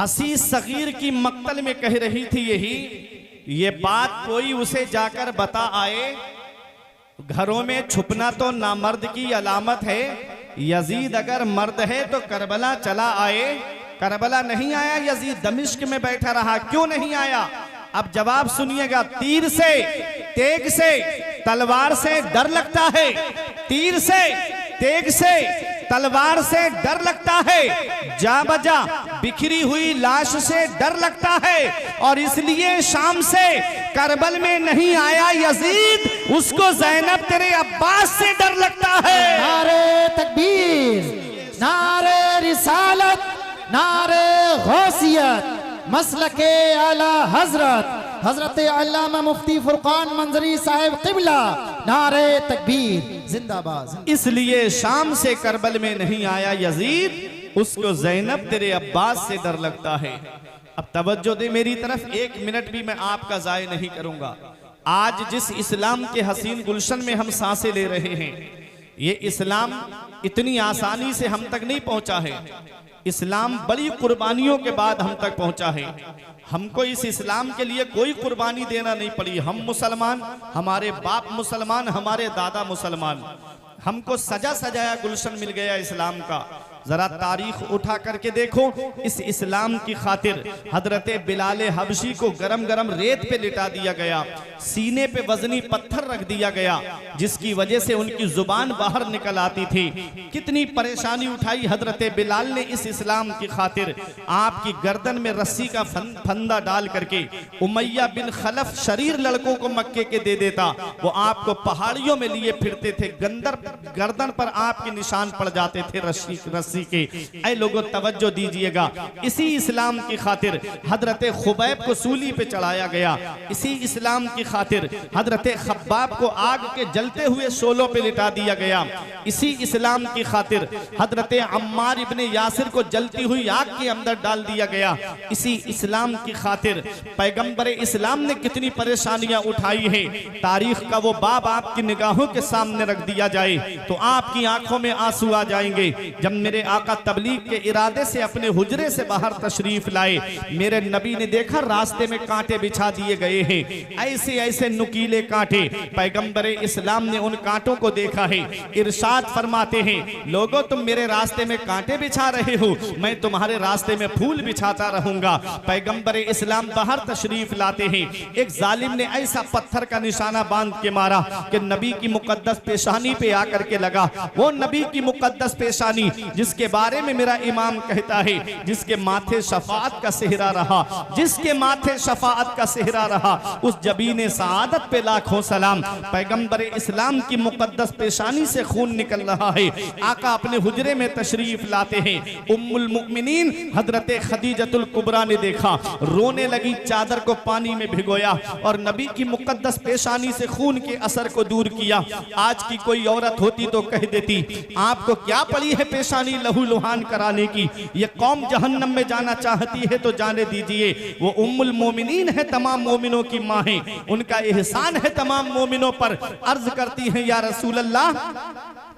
हसी सगीर की मक्तल में कह रही थी यही, ये बात कोई उसे जाकर बता आए, घरों में छुपना तो नामर्द की अलामत है, यजीद अगर मर्द है तो करबला चला आए। करबला नहीं आया, यजीद दमिश्क में बैठा रहा। क्यों नहीं आया? अब जवाब सुनिएगा। तीर से, तेग से, तलवार से डर लगता है। तीर से, तेग से, तलवार से डर लगता है। जा बजा बिखरी हुई लाश से डर लगता है, और इसलिए शाम से करबल में नहीं आया यजीद, उसको ज़ैनब तेरे अब्बास से डर लगता है। नारे तकबीर, नारे रिसालत, नारे गौसियत, मसलके आला हजरत हजरत अल्लामा मुफ्ती फुरकान मंजरी साहिब क़िबला, नारे तकबीर जिंदाबाद। इसलिए शाम से करबल में नहीं आया यजीद, उसको ज़ैनब तेरे अब्बास से डर लगता है। अब तवज्जो दे मेरी तरफ, 1 मिनट भी मैं आपका ज़ाय नहीं करूंगा। आज जिस इस्लाम के हसीन गुलशन में हम सांसें ले रहे हैं, ये इस्लाम इतनी आसानी से हम तक नहीं पहुंचा है। इस्लाम बड़ी कुर्बानियों के बाद हम तक पहुंचा है। हमको इस इस्लाम के लिए कोई कुर्बानी देना नहीं पड़ी। हम मुसलमान, हमारे बाप मुसलमान, हमारे दादा मुसलमान, हमको सजा सजाया गुलशन मिल गया इस्लाम का। जरा तारीख उठा करके देखो, इस इस्लाम की खातिर हजरत बिलाल हबशी को गरम गरम रेत पे लिटा दिया गया, सीने पे वजनी पत्थर रख दिया गया, जिसकी वजह से उनकी जुबान बाहर निकल आती थी। कितनी परेशानी उठाई हजरत बिलाल ने इस इस्लाम की खातिर। आपकी गर्दन में रस्सी का फंदा डाल करके उमैया बिन खलफ शरीर लड़कों को मक्के के दे देता, वो आपको पहाड़ियों में लिए फिरते थे, गर्दन पर आपके निशान पड़ जाते थे रस्सी के। ऐ लोगों तवज्जो दीजिएगा, इसी इस्लाम की खातिर हजरत खुबैब को सूली पे चढ़ाया गया। इसी इस्लाम की खातिर हजरत खब्बाब को आग के जलते हुए शोलों पे लिटा दिया गया। इसी इस्लाम की खातिर हजरत अम्मार इब्ने यासिर को जलती हुई आग के अंदर डाल दिया गया। इसी इस्लाम की खातिर पैगंबर इस्लाम ने कितनी परेशानियां उठाई है। तारीख का वो बाब आपकी निगाहों के सामने रख दिया जाए तो आपकी आंखों में आंसू आ जाएंगे। जब मेरे आका तबलीग के इरादे से अपने हुजरे से बाहर तशरीफ लाए, मेरे नबी ने देखा रास्ते में कांटे बिछा दिए गए हैं, ऐसे ऐसे नुकीले कांटे। पैगंबर इस्लाम ने उन कांटों को देखा है। इरशाद फरमाते हैं, लोगों तुम मेरे रास्ते में कांटे बिछा रहे हो, मैं तुम्हारे रास्ते में फूल बिछाता रहूंगा। पैगंबर इस्लाम बाहर तशरीफ लाते हैं, एक जालिम ने ऐसा पत्थर का निशाना बांध के मारा कि नबी की मुकद्दस पेशानी पे आकर के लगा। वो नबी की मुकद्दस पेशानी जिसके बारे में मेरा इमाम कहता है, जिसके माथे शफाअत का सेहरा रहा, जिसके माथे शफाअत का सेहरा रहा, उस जबीने सआदत पे लाखों सलाम। पैगंबर इस्लाम की मुकद्दस पेशानी से खून निकल रहा है। आका अपने हुजरे में तशरीफ लाते हैं। उम्मुल मुमिनीन हजरत खदीजतुल कुबरा ने देखा, रोने लगी, चादर को पानी में भिगोया और नबी की मुकद्दस पेशानी से खून के असर को दूर किया। आज की कोई औरत होती तो कह देती, आपको क्या पड़ी है पेशानी लहू लुहान कराने की, ये कौम जहन्नम में जाना चाहती है तो जाने दीजिए। वो उम्मुल मोमिनीन है, तमाम मोमिनों की माँ है, उनका एहसान है तमाम मोमिनों पर। अर्ज करती हैं, या रसूल अल्लाह,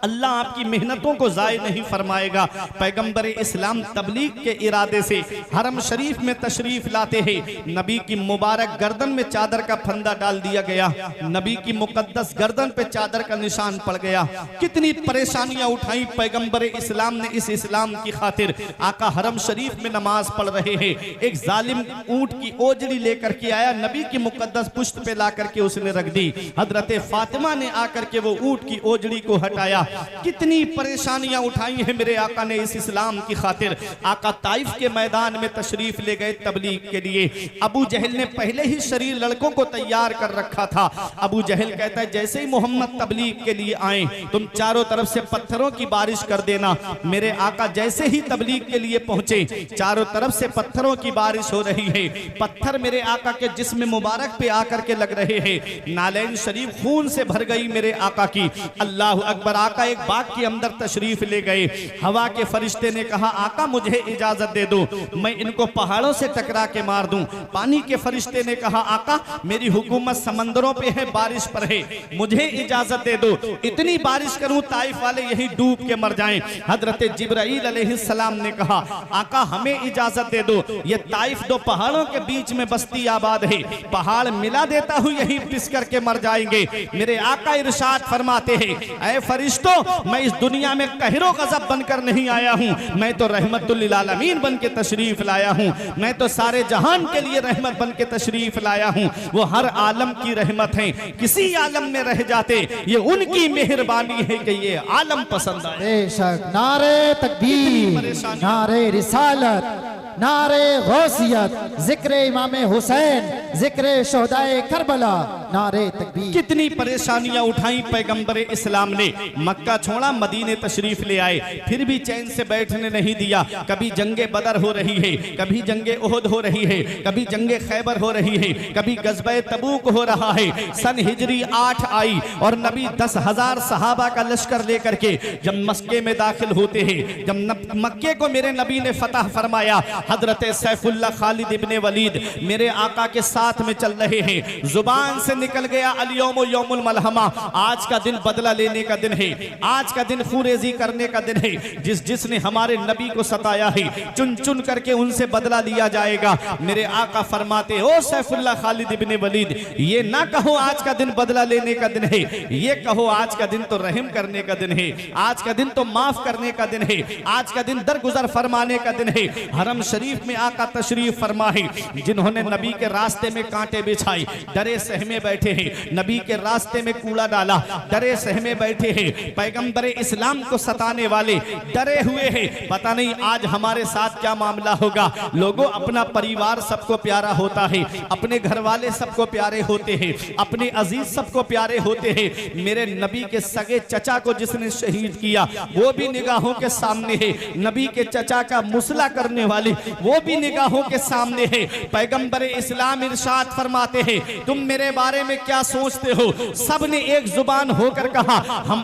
अल्लाह आपकी मेहनतों को जाय नहीं फरमाएगा। पैगंबर इस्लाम तबलीग के इरादे से हरम शरीफ में तशरीफ लाते हैं। नबी की मुबारक गर्दन में चादर का फंदा डाल दिया गया, नबी की मुकद्दस गर्दन पे चादर का निशान पड़ गया। कितनी परेशानियां उठाई पैगंबर इस्लाम ने इस इस्लाम की खातिर। आका हरम शरीफ में नमाज पढ़ रहे हैं, एक जालिम ऊंट की ओजड़ी लेकर के आया, नबी की मुकद्दस पुश्त पे ला करके उसने रख दी। हजरत फातिमा ने आकर के वो ऊंट की ओजड़ी को हटाया। कितनी परेशानियां उठाई हैं मेरे आका ने इस इस्लाम की खातिर। आका ताइफ के मैदान में तशरीफ ले गए तबलीग के लिए। अबू जहल ने पहले ही शरीर लड़कों को तैयार कर रखा था। अबू जहल कहता है, जैसे ही मोहम्मद तबलीग के लिए आए तुम चारों तरफ से पत्थरों की बारिश कर देना। मेरे आका जैसे ही तबलीग के लिए पहुंचे, चारों तरफ से पत्थरों की बारिश हो रही है। पत्थर मेरे आका के जिस्म मुबारक पे आकर के लग रहे हैं। नालैन शरीफ खून से भर गई मेरे आका की। अल्लाह अकबर। आका आका एक बाग के अंदर तशरीफ ले गए। हवा के फरिश्ते ने कहा आका मुझे इजाजत दे दो, मैं इनको पहाड़ों से टकरा के मार दूं। पानी के फरिश्ते ने कहा आका मेरी हुकूमत समंदरों पे है, बारिश पर है, मुझे इजाजत दे दो, इतनी बारिश करूं ताइफ वाले यही डूब के मर जाएं। हजरत जिब्राईल अलैहिस्सलाम ने कहा आका हमें इजाजत दे दो, ये ताइफ दो पहाड़ों के बीच में बस्ती आबाद है, पहाड़ मिला देता हूं यही पिस करके मर जाएंगे। मेरे आका इरशाद फरमाते हैं ऐ फरिश्तों मैं इस दुनिया में कहरो गजब बनकर नहीं आया हूं, मैं तो रहमतुल लिल आलमीन बन के तशरीफ लाया हूं, मैं तो सारे जहान के लिए रहमत बन के तशरीफ लाया हूं। वो हर आलम की रहमत है, किसी आलम में रह जाते ये उनकी मेहरबानी है कि ये आलम पसंद आए। बेशक नारे तकबीर, नारे रिसालत, नारे गौसियत, जिक्र इमाम हुसैन, जिक्र शोहदाए करबला, नारे तकबीर। कितनी परेशानियां उठाई पैगंबर इस्लाम ने, मक्का छोड़ा मदीने तशरीफ ले आए, फिर भी चैन से बैठने नहीं दिया। कभी जंगे बदर हो रही है, कभी जंगे ओहद हो रही है, कभी जंगे खैबर हो रही है, कभी गज़बे तबूक हो रहा है। सन हिजरी 8 आई और नबी 10,000 सहाबा का लश्कर लेकर के जब मक्के में दाखिल होते हैं, जब मक्के को मेरे नबी ने फतह फरमाया, हजरत सैफुल्लाह खालिद इब्ने वलीद मेरे आका के साथ में चल रहे हैं। जुबान से निकल गया अल-यौम यौमुल मलहमा, आज का दिन बदला लेने का दिन है, आज का दिन खूरेजी करने का दिन है। जिसने हमारे नबी को सताया है चुन चुन करके उनसे बदला लिया जाएगा। मेरे आका फरमाते ओ सैफुल्लाह खालिद इब्ने वलीद ये ना कहो आज का दिन बदला लेने का दिन है, ये कहो आज का दिन तो रहम करने का दिन है, आज का दिन तो माफ करने का दिन है, आज का दिन दरगुजर फरमाने का दिन है। हरम शरीफ में आका तशरीफ फरमा है, जिन्होंने नबी के रास्ते में कांटे बिछाए डरे सहमे बैठे हैं, नबी के रास्ते में कूड़ा डाला डरे सहमे बैठे हैं, पैगंबर इस्लाम को सताने वाले डरे हुए हैं। पता नहीं आज हमारे साथ क्या मामला होगा। लोगों अपना परिवार सबको प्यारा होता है, अपने घर वाले सबको प्यारे होते हैं, अपने अजीज सबको प्यारे होते हैं। मेरे नबी के सगे चचा को जिसने शहीद किया वो भी निगाहों के सामने है, नबी के चचा का मुसला करने वाले वो भी निगाहों के सामने है। पैगंबर इस्लाम इरशाद फरमाते हैं तुम मेरे बारे में क्या सोचते हो? सब ने एक जुबान होकर कहा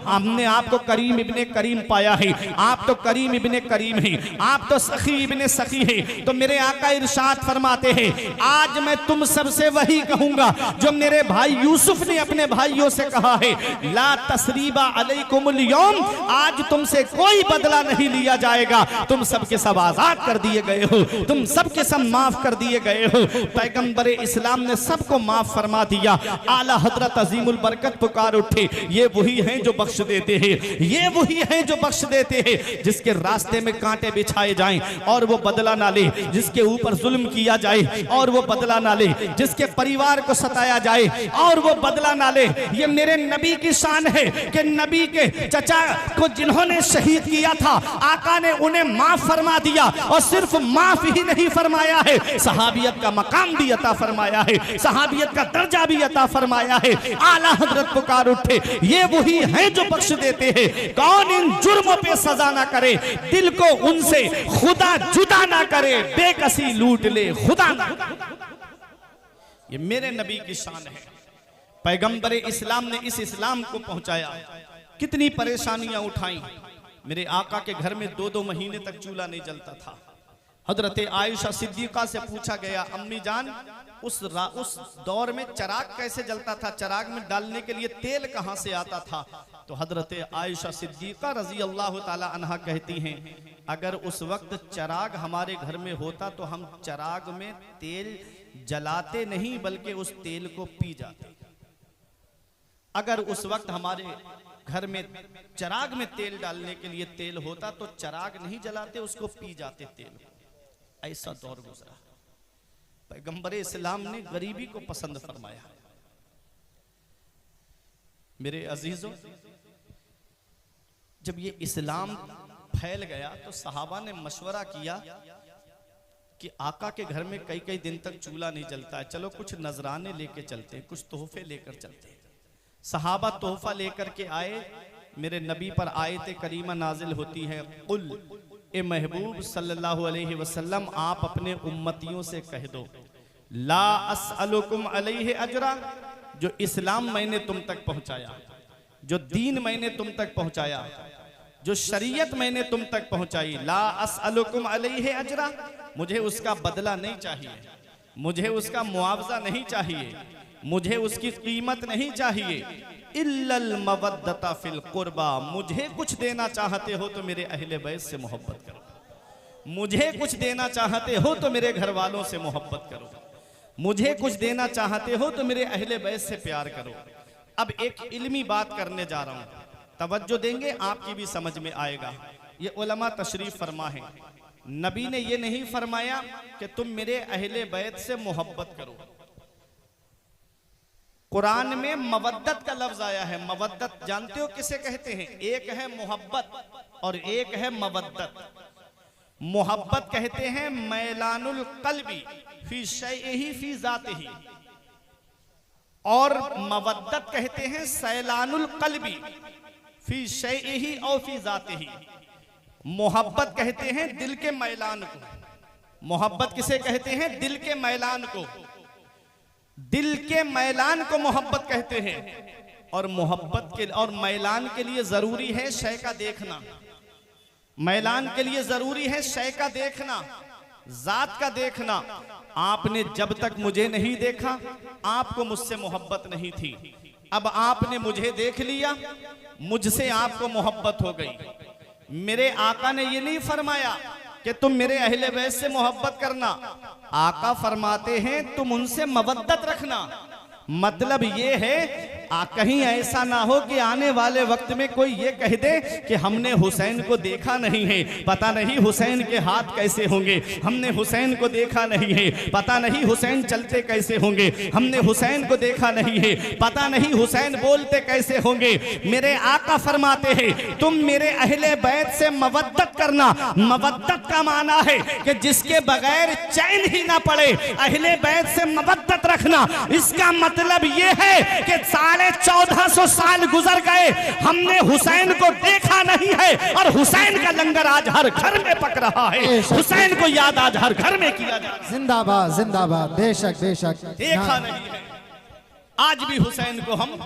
हमने आपको करीम इब्ने करीम पाया है, आप तो करीम इब्ने करीम हैं, आप तो सखी इब्ने सखी हैं। तो मेरे आका इरशाद फरमाते हैं आज मैं तुम सबसे वही कहूंगा जो मेरे भाई यूसुफ ने अपने भाइयों से कहा है, ला तसरीबा अलैकुमुल यौम, आज तुमसे कोई बदला नहीं लिया जाएगा, तुम सबके सब आजाद कर दिए गए हो, तुम सबके सब माफ कर दिए गए हो। पैगंबर इस्लाम ने सबको माफ फरमा दिया। आला हजरत अजीमुल बरकत पुकार उठे, ये वही हैं जो बख्श देते हैं, ये वही हैं जो बख्श देते हैं। जिसके रास्ते में कांटे बिछाए जाएं और वो बदला ना ले, जिसके ऊपर जुल्म किया जाए और वो बदला ना ले, जिसके परिवार को सताया जाए और वो बदला ना ले। ये मेरे नबी की शान है कि नबी के चचा को जिन्होंने शहीद किया था आका ने उन्हें माफ फरमा दिया, और सिर्फ माफ ही नहीं फरमाया है, सहाबियत का मकाम भी अता फरमाया है, सहाबियत का दर्जा भी अता फरमाया है। आला हजरत पुकार उठे, ये वही हैं जो बख्श देते हैं। कौन इन जुर्मों पे सजा ना करे, दिल को उनसे खुदा जुदा ना करे, बेकसी लूट ले खुदा ना। ये मेरे नबी की शान है। पैगंबर इस्लाम ने इस इस्लाम को पहुंचाया, कितनी परेशानियां उठाई। मेरे आका के घर में 2-2 महीने तक चूल्हा नहीं जलता था। हजरत आयशा सिद्दीका से पूछा गया अम्मी जान उस दौर में चराग कैसे जलता था, चराग में डालने के लिए तेल कहां से आता था? तो हजरत आयशा सिद्दीका रजी अल्लाह ताला अन्हा कहती हैं अगर उस वक्त चराग हमारे घर में होता तो हम चराग में तेल जलाते नहीं बल्कि उस तेल को पी जाते। अगर उस वक्त हमारे घर में चराग में तेल डालने के लिए तेल होता तो चराग नहीं जलाते, उसको पी जाते तेल। ऐसा दौर गुजरा। पैगंबर इस्लाम ने गरीबी को पसंद फरमाया। मेरे अजीजों, जब ये इस्लाम फैल गया तो सहाबा ने मशवरा किया कि आका के घर में कई कई दिन तक चूल्हा नहीं जलता है, चलो कुछ नजराने लेके चलते हैं, कुछ तोहफे लेकर चलते हैं। सहाबा तोहफा लेकर के आए। मेरे नबी पर आयत करीमा नाजिल होती है, कुल ए महबूब सल्लल्लाहु अलैहि वसल्लम आप अपने उम्मतियों से कह दो ला अस्अलुकुम अलैहि अजरा, जो इस्लाम मैंने तुम तक पहुंचाया जो दीन मैंने तुम तक पहुंचाया, जो शरीयत मैंने तुम तक पहुंचाई, ला अस्अलुकुम अलैहि अजरा, मुझे उसका बदला नहीं चाहिए, मुझे उसका मुआवजा नहीं चाहिए, मुझे उसकी कीमत नहीं चाहिए। इल्लल मवद्दता फिल कुर्बा, मुझे कुछ देना चाहते हो तो मेरे अहले बैत से मोहब्बत करो, मुझे कुछ देना चाहते हो तो मेरे घर वालों से मोहब्बत करो, मुझे कुछ देना चाहते हो तो मेरे अहले बैत से प्यार करो। अब एक इल्मी बात करने जा रहा हूं, तवज्जो देंगे आपकी भी समझ में आएगा। ये उलमा तशरीफ फरमा है, नबी ने ये नहीं फरमाया कि तुम मेरे अहले बैत से मोहब्बत करो। कुरान में मवद्दत का लफ्ज आया है। मवद्दत जानते हो किसे कहते हैं? एक है मोहब्बत और एक है मवद्दत। मोहब्बत कहते हैं मैलानुल कल्बी फी शैइही फी जातिही, और मवद्दत कहते हैं सैलानुल कल्बी फी शैइही और फी जातिही। मोहब्बत कहते हैं दिल के मैलान को। मोहब्बत किसे कहते हैं? दिल के मैलान को। दिल के मैलान को मोहब्बत कहते हैं। और मोहब्बत के और मैलान के लिए जरूरी है शय का देखना। मैलान के लिए जरूरी है शय का देखना, जात का देखना। आपने जब तक मुझे नहीं देखा आपको मुझसे मोहब्बत नहीं थी, अब आपने मुझे देख लिया, मुझसे आपको मोहब्बत हो गई। मेरे आका ने ये नहीं फरमाया कि तुम मेरे अहले बैत से मोहब्बत करना, आका फरमाते हैं तुम उनसे मवद्दत रखना। मतलब ये है कहीं ऐसा ना हो कि आने वाले वक्त में कोई ये कह दे कि हमने हुसैन को देखा नहीं है, पता नहीं हुसैन के हाथ कैसे होंगे, हमने हुसैन को देखा नहीं है, पता नहीं हुसैन चलते कैसे होंगे, हमने हुसैन को देखा नहीं है, पता नहीं हुसैन बोलते कैसे होंगे। मेरे आका फरमाते हैं तुम मेरे अहले बैत से मवद्दत करना। मवद्दत का माना है कि जिसके बगैर चैन ही ना पड़े, अहले बैत से मवद्दत रखना। इसका मतलब ये है कि 1450 साल गुजर गए, हमने हुसैन को देखा नहीं है और हुसैन का लंगर आज हर घर में पक रहा है, हुसैन को याद आज हर घर में किया जा रहा है। जिंदाबाद जिंदाबाद, बेशक बेशक। देखा नहीं है, आज भी हुसैन को हम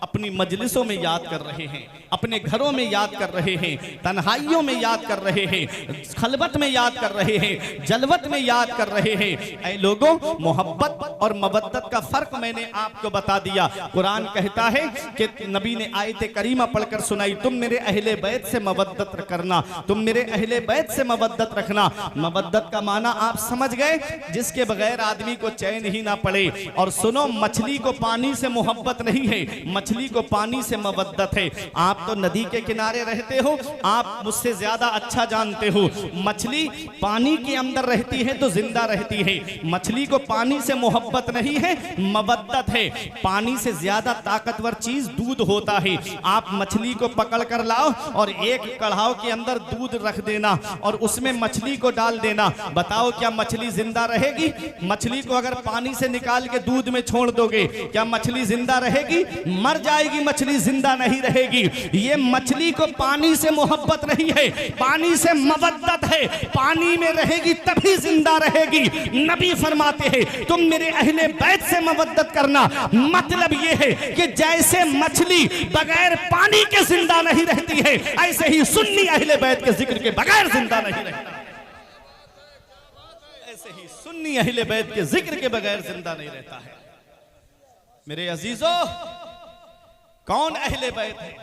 अपनी मजलिसों में याद कर रहे हैं, अपने घरों में याद कर रहे हैं, तन्हाइयों में याद कर रहे हैं, खलवत में याद कर रहे हैं, जलवत में याद कर रहे हैं। ऐ लोगों, मोहब्बत और मवद्दत का फर्क मैंने आपको बता दिया। कुरान कहता है कि नबी ने आयत करीमा पढ़कर सुनाई, तुम मेरे अहले बैत से मवद्दत करना, तुम मेरे अहले बैत से मवद्दत रखना। मवद्दत का माना आप समझ गए, जिसके बगैर आदमी को चैन ही ना पड़े। और सुनो, मछली को पानी से मोहब्बत नहीं है, मछली को पानी से मवद्दत है। आप तो नदी के किनारे रहते हो, आप मुझसे ज्यादा अच्छा जानते हो। मछली पानी के अंदर रहती है तो जिंदा रहती है, मछली को पानी से मोहब्बत नहीं है, मवद्दत है। पानी से ज्यादा ताकतवर चीज दूध होता है। आप मछली को पकड़ कर लाओ और एक कढ़ाव के अंदर दूध रख देना और उसमें मछली को डाल देना, बताओ क्या मछली जिंदा रहेगी? मछली को अगर पानी से निकाल के दूध में छोड़ दोगे, क्या मछली जिंदा रहेगी? मर जाएगी, मछली जिंदा नहीं रहेगी। ये मछली को पानी से मोहब्बत नहीं है, पानी से मवद्दत है। पानी में रहेगी तभी जिंदा रहेगी। नबी फरमाते हैं तुम मेरे अहले बैत से मवद्दत करना। मतलब ये है कि जैसे मछली बगैर पानी के जिंदा नहीं रहती है, ऐसे ही सुन्नी अहले बैत के जिक्र के बगैर जिंदा नहीं रहता। ऐसे ही सुन्नी अहले बैत के जिक्र के बगैर जिंदा नहीं रहता है। मेरे अजीजों, कौन अहले बैत है?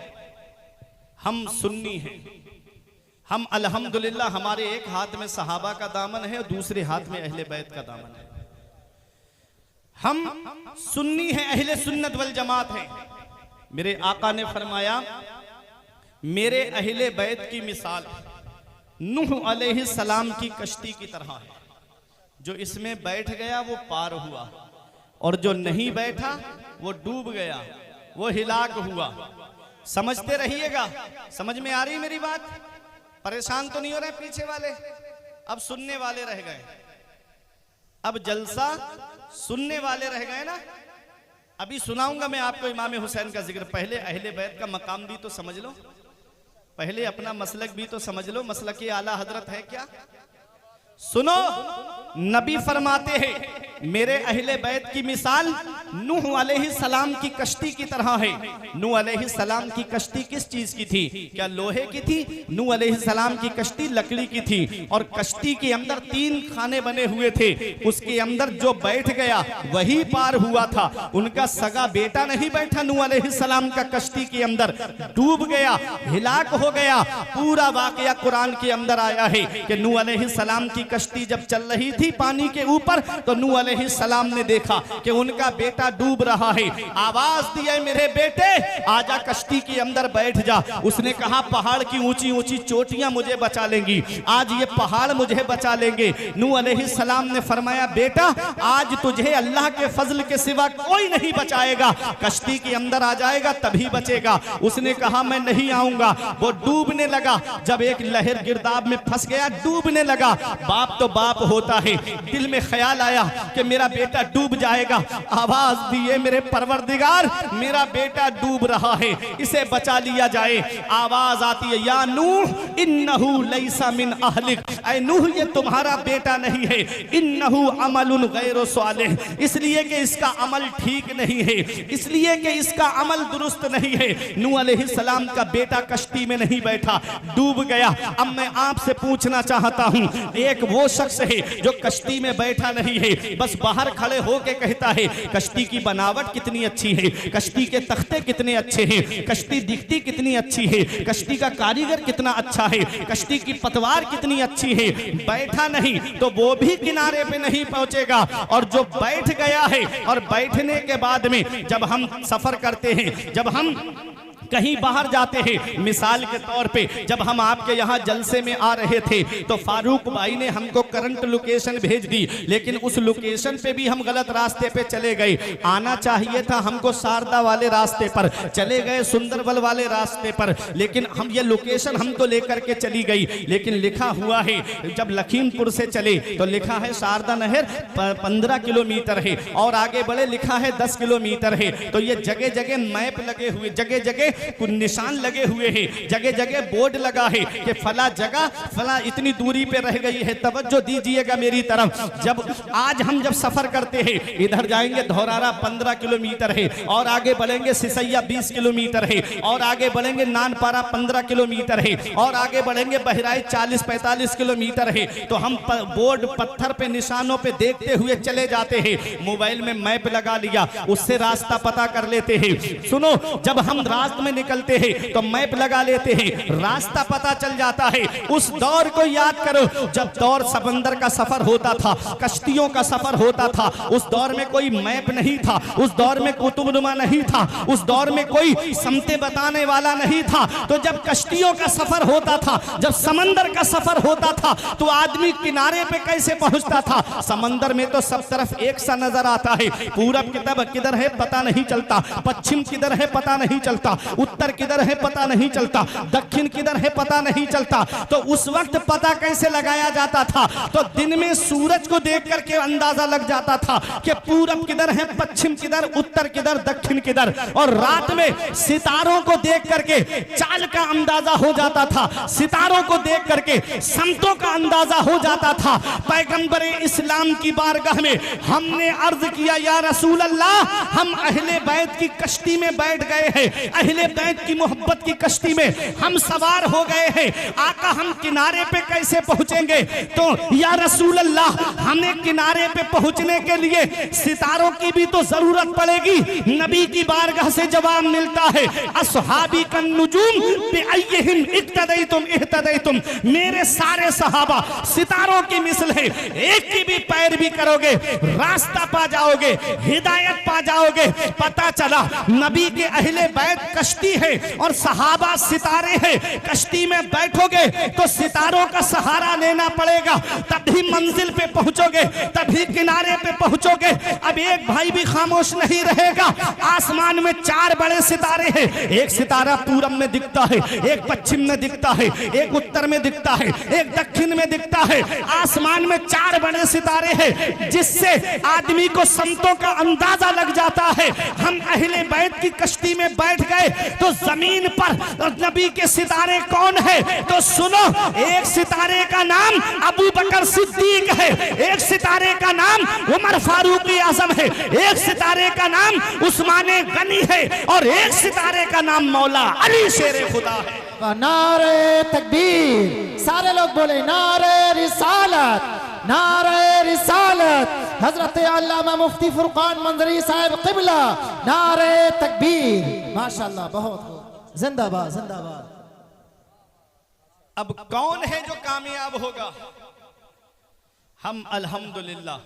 हम सुन्नी हैं। हम अल्हम्दुलिल्लाह, हमारे एक हाथ में सहाबा का दामन है और दूसरे हाथ में अहले बैत का दामन है। हम सुन्नी हैं, अहले सुन्नत वल जमात हैं। मेरे आका ने फरमाया मेरे अहले बैत की मिसाल नूह अलैहिस्सलाम की कश्ती की तरह है। जो इसमें बैठ गया वो पार हुआ और जो नहीं बैठा वो डूब गया, वो हिलाक हुआ। समझते रहिएगा। समझ में आ रही मेरी बात? परेशान तो नहीं हो रहे पीछे वाले? अब सुनने वाले रह गए, अब जलसा सुनने वाले रह गए ना। अभी सुनाऊंगा मैं आपको इमाम हुसैन का जिक्र। पहले अहले बैत का मकाम भी तो समझ लो, पहले अपना मसलक भी तो समझ लो। मसलक आला हजरत है क्या? सुनो, नबी फरमाते हैं मेरे अहले बैत की मिसाल नूह अलैहिस्सलाम की कश्ती की तरह है। नूह अलैहिस्सलाम की कश्ती किस चीज की थी? क्या लोहे की थी? नूह अलैहिस्सलाम की कश्ती लकड़ी की थी और कश्ती के अंदर 3 खाने बने हुए थे। उसके अंदर जो बैठ गया वही पार हुआ था। उनका सगा बेटा नहीं बैठा नूह अलैहिस्सलाम का कश्ती के अंदर, डूब गया, हिलाक हो गया। पूरा वाकया कुरान के अंदर आया है कि नूह अलैहिस्सलाम की कश्ती जब चल रही थी पानी के ऊपर, तो नूह अलैहिस्सलाम ने देखा कि उनका बेटा डूब रहा है। आवाज दिया, मेरे बेटे आजा कश्ती के अंदर बैठ जा। उसने कहा पहाड़ की ऊंची ऊंची चोटियां मुझे बचा लेंगी, आज ये पहाड़ मुझे बचा लेंगे। नूह अलैहिस्सलाम ने फरमाया बेटा आज तुझे अल्लाह के फजल के सिवा कोई नहीं बचाएगा, कश्ती के अंदर आ जाएगा तभी बचेगा। उसने कहा मैं नहीं आऊंगा। वो डूबने लगा, जब एक लहर गिरदाब में फंस गया, डूबने लगा। बाप तो बाप होता है, दिल में ख्याल आया कि मेरा बेटा डूब जाएगा। आवाज दिए, मेरे परवरदिगार मेरा बेटा डूब रहा है, इसे बचा लिया जाए। आवाज आती है, या नूह इन्नहु लैसा मिन अहलिक, ऐ नूह ये तुम्हारा बेटा नहीं है। इन्नहु अमलुन गैरु सालिह, इसलिए कि इसका अमल ठीक नहीं है, इसलिए कि इसका अमल दुरुस्त नहीं है। नूह अलैहिस्सलाम का बेटा कश्ती में नहीं बैठा, डूब गया। अब मैं आपसे पूछना चाहता हूं, एक वो शख्स है जो कश्ती में बैठा नहीं है, बस बाहर खड़े होके कहता है कश्ती की बनावट कितनी अच्छी है, कश्ती के तख्ते कितने अच्छे हैं, कश्ती दिखती कितनी अच्छी है, कश्ती का कारीगर कितना अच्छा है, कश्ती की पतवार कितनी अच्छी है। बैठा नहीं तो वो भी किनारे पे नहीं पहुंचेगा। और जो बैठ गया है, और बैठने के बाद में जब हम सफर करते हैं, जब हम कहीं बाहर जाते हैं, मिसाल के तौर पे जब हम आपके यहाँ जलसे में आ रहे थे तो फारूक भाई ने हमको करंट लोकेशन भेज दी, लेकिन उस लोकेशन पे भी हम गलत रास्ते पे चले गए। आना चाहिए था हमको शारदा वाले रास्ते पर, चले गए सुंदरबल वाले रास्ते पर, लेकिन हम ये लोकेशन हमको लेकर के चली गई। लेकिन लिखा हुआ है जब लखीमपुर से चले तो लिखा है शारदा नहर 15 किलोमीटर है, और आगे बढ़े लिखा है 10 किलोमीटर है। तो ये जगह जगह मैप लगे हुए, जगह जगह कुछ निशान लगे हुए हैं, जगह जगह बोर्ड लगा है कि फला जगह फला इतनी दूरी पे रह गई है। तवज्जो दीजिएगा मेरी तरफ। आज हम जब सफर करते हैं, इधर जाएंगे धौरारा 15 किलोमीटर है, और आगे बढ़ेंगे सिसैया 20 किलोमीटर है, और आगे बढ़ेंगे नानपारा 15 किलोमीटर है, और आगे बढ़ेंगे बहराइच 40-45 किलोमीटर है। तो हम बोर्ड पत्थर पे निशानों पे देखते हुए चले जाते हैं। मोबाइल में मैप लगा लिया, उससे रास्ता पता कर लेते हैं। सुनो, जब हम रास्ते में निकलते हैं तो मैप लगा लेते हैं, रास्ता पता चल जाता है। उस दौर को याद करो जब दौर समंदर का सफर होता था, कश्तियों का सफर होता था। उस दौर में कोई मैप नहीं था, उस दौर में कुतुबनुमा नहीं था, उस दौर में कोई समते बताने वाला नहीं था। तो जब कश्तियों का सफर होता था, जब समंदर का सफर होता था, तो आदमी किनारे पे कैसे पहुंचता था? समंदर में तो सब तरफ एक सा नजर आता है, पूरब किधर है पता नहीं चलता, पश्चिम किधर है पता नहीं चलता, उत्तर किधर है पता नहीं चलता, दक्षिण किधर है पता नहीं चलता। तो उस वक्त पता कैसे लगाया जाता था? तो दिन में सूरज को देख करके अंदाजा लग जाता था कि पूरब किधर है, पश्चिम किधर, उत्तर किधर, दक्षिण किधर। और रात में सितारों को देख करके चाल का अंदाजा हो जाता था, सितारों को देख करके संतों का अंदाजा हो जाता था। पैगंबर इस्लाम की बारगाह में हमने अर्ज किया, या रसूल अल्लाह, हम अहले बैत की कश्ती में बैठ गए हैं, अहले बैत की मोहब्बत की कश्ती में हम सवार हो गए हैं, आका हम किनारे पे कैसे पहुंचेंगे? तो या रसूल अल्लाह, हमें किनारे पे पहुंचने के लिए सितारों की भी तो जरूरत पड़ेगी। नबी की बारगाह से जवाब मिलता है, अस्हाबी कन नुजूम बिअय्यिहिम इक्तदैतुम इहतदैतुम, मेरे सारे सहाबा सितारों की मिसल है, एक की भी पैरवी करोगे रास्ता पा जाओगे, हिदायत पा जाओगे। पता चला नबी के अहले बैत कश्ती है और सहाबा सितारे हैं। कश्ती में बैठोगे तो सितारों का सहारा लेना पड़ेगा, तभी मंजिल पे पहुंचोगे, तभी किनारे पे पहुंचोगे। अब एक भाई भी खामोश नहीं रहेगा। आसमान में 4 बड़े सितारे हैं, एक सितारा पूरब में दिखता है, एक पश्चिम में दिखता है, एक उत्तर में दिखता है, एक दक्षिण में दिखता है। आसमान में 4 बड़े सितारे हैं, जिससे आदमी को संतों का अंदाजा लग जाता है। हम अहले बैत की कश्ती में बैठ गए तो जमीन पर नबी के सितारे कौन है? तो सुनो, एक सितारे का नाम अबू बकर सिद्दीक है, एक सितारे का नाम उमर फारूक आजम है, एक सितारे का नाम उस्मान गनी है और एक सितारे का नाम मौला अली शेर खुदा है। नारे तकबीर, सारे लोग बोले नारे रिसालत, नारे रिसालत। हजरत अल्लामा मुफ्ती फुरकान मंजरी साहब क़िबला, नारे तकबीर, माशाअल्लाह, बहुत खूब, जिंदाबाद जिंदाबाद। अब कौन है जो कामयाब होगा? हम अल्हम्दुलिल्लाह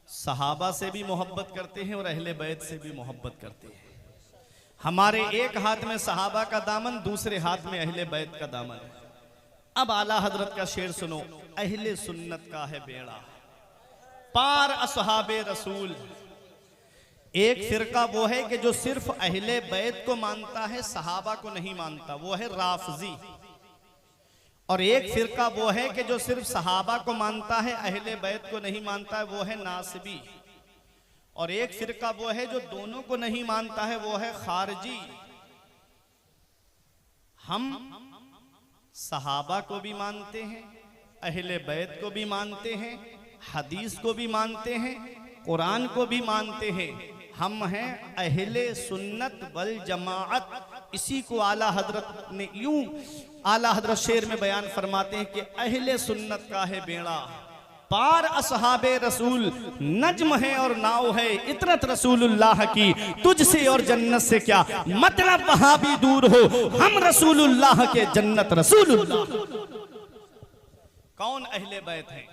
सहाबा से भी मोहब्बत करते हैं और अहले बैत से भी मोहब्बत करते हैं। हमारे एक हाथ में सहाबा का दामन, दूसरे हाथ में अहले बैत का दामन। अब आला हजरत का शेर सुनो, अहले सुन्नत का है बेड़ा पार असहाबे रसूल। एक फिरका वो है कि जो सिर्फ अहले बैत को मानता है, सहाबा को नहीं मानता, वो है राफजी। और एक फिरका वो है कि जो सिर्फ सहाबा को मानता है, अहले बैत को नहीं मानता है, वो है नासिबी। और एक फिरका वो है जो दोनों को नहीं मानता है, वो है खारजी। हम सहाबा को भी मानते हैं, अहले बैत को भी मानते हैं, हदीस को भी मानते हैं, कुरान को भी मानते हैं। हम हैं अहले सुन्नत वल जमाअत। इसी को आला हजरत ने यूं आला हजरत शेर में बयान फरमाते हैं कि अहले सुन्नत का है बेड़ा पार असहाबे रसूल। नज्म है और नाव है इतरत रसूलुल्लाह की, तुझसे और जन्नत से क्या मतलब, वहां भी दूर हो हम रसूलुल्लाह के, जन्नत रसूलुल्लाह। कौन अहले बैत है?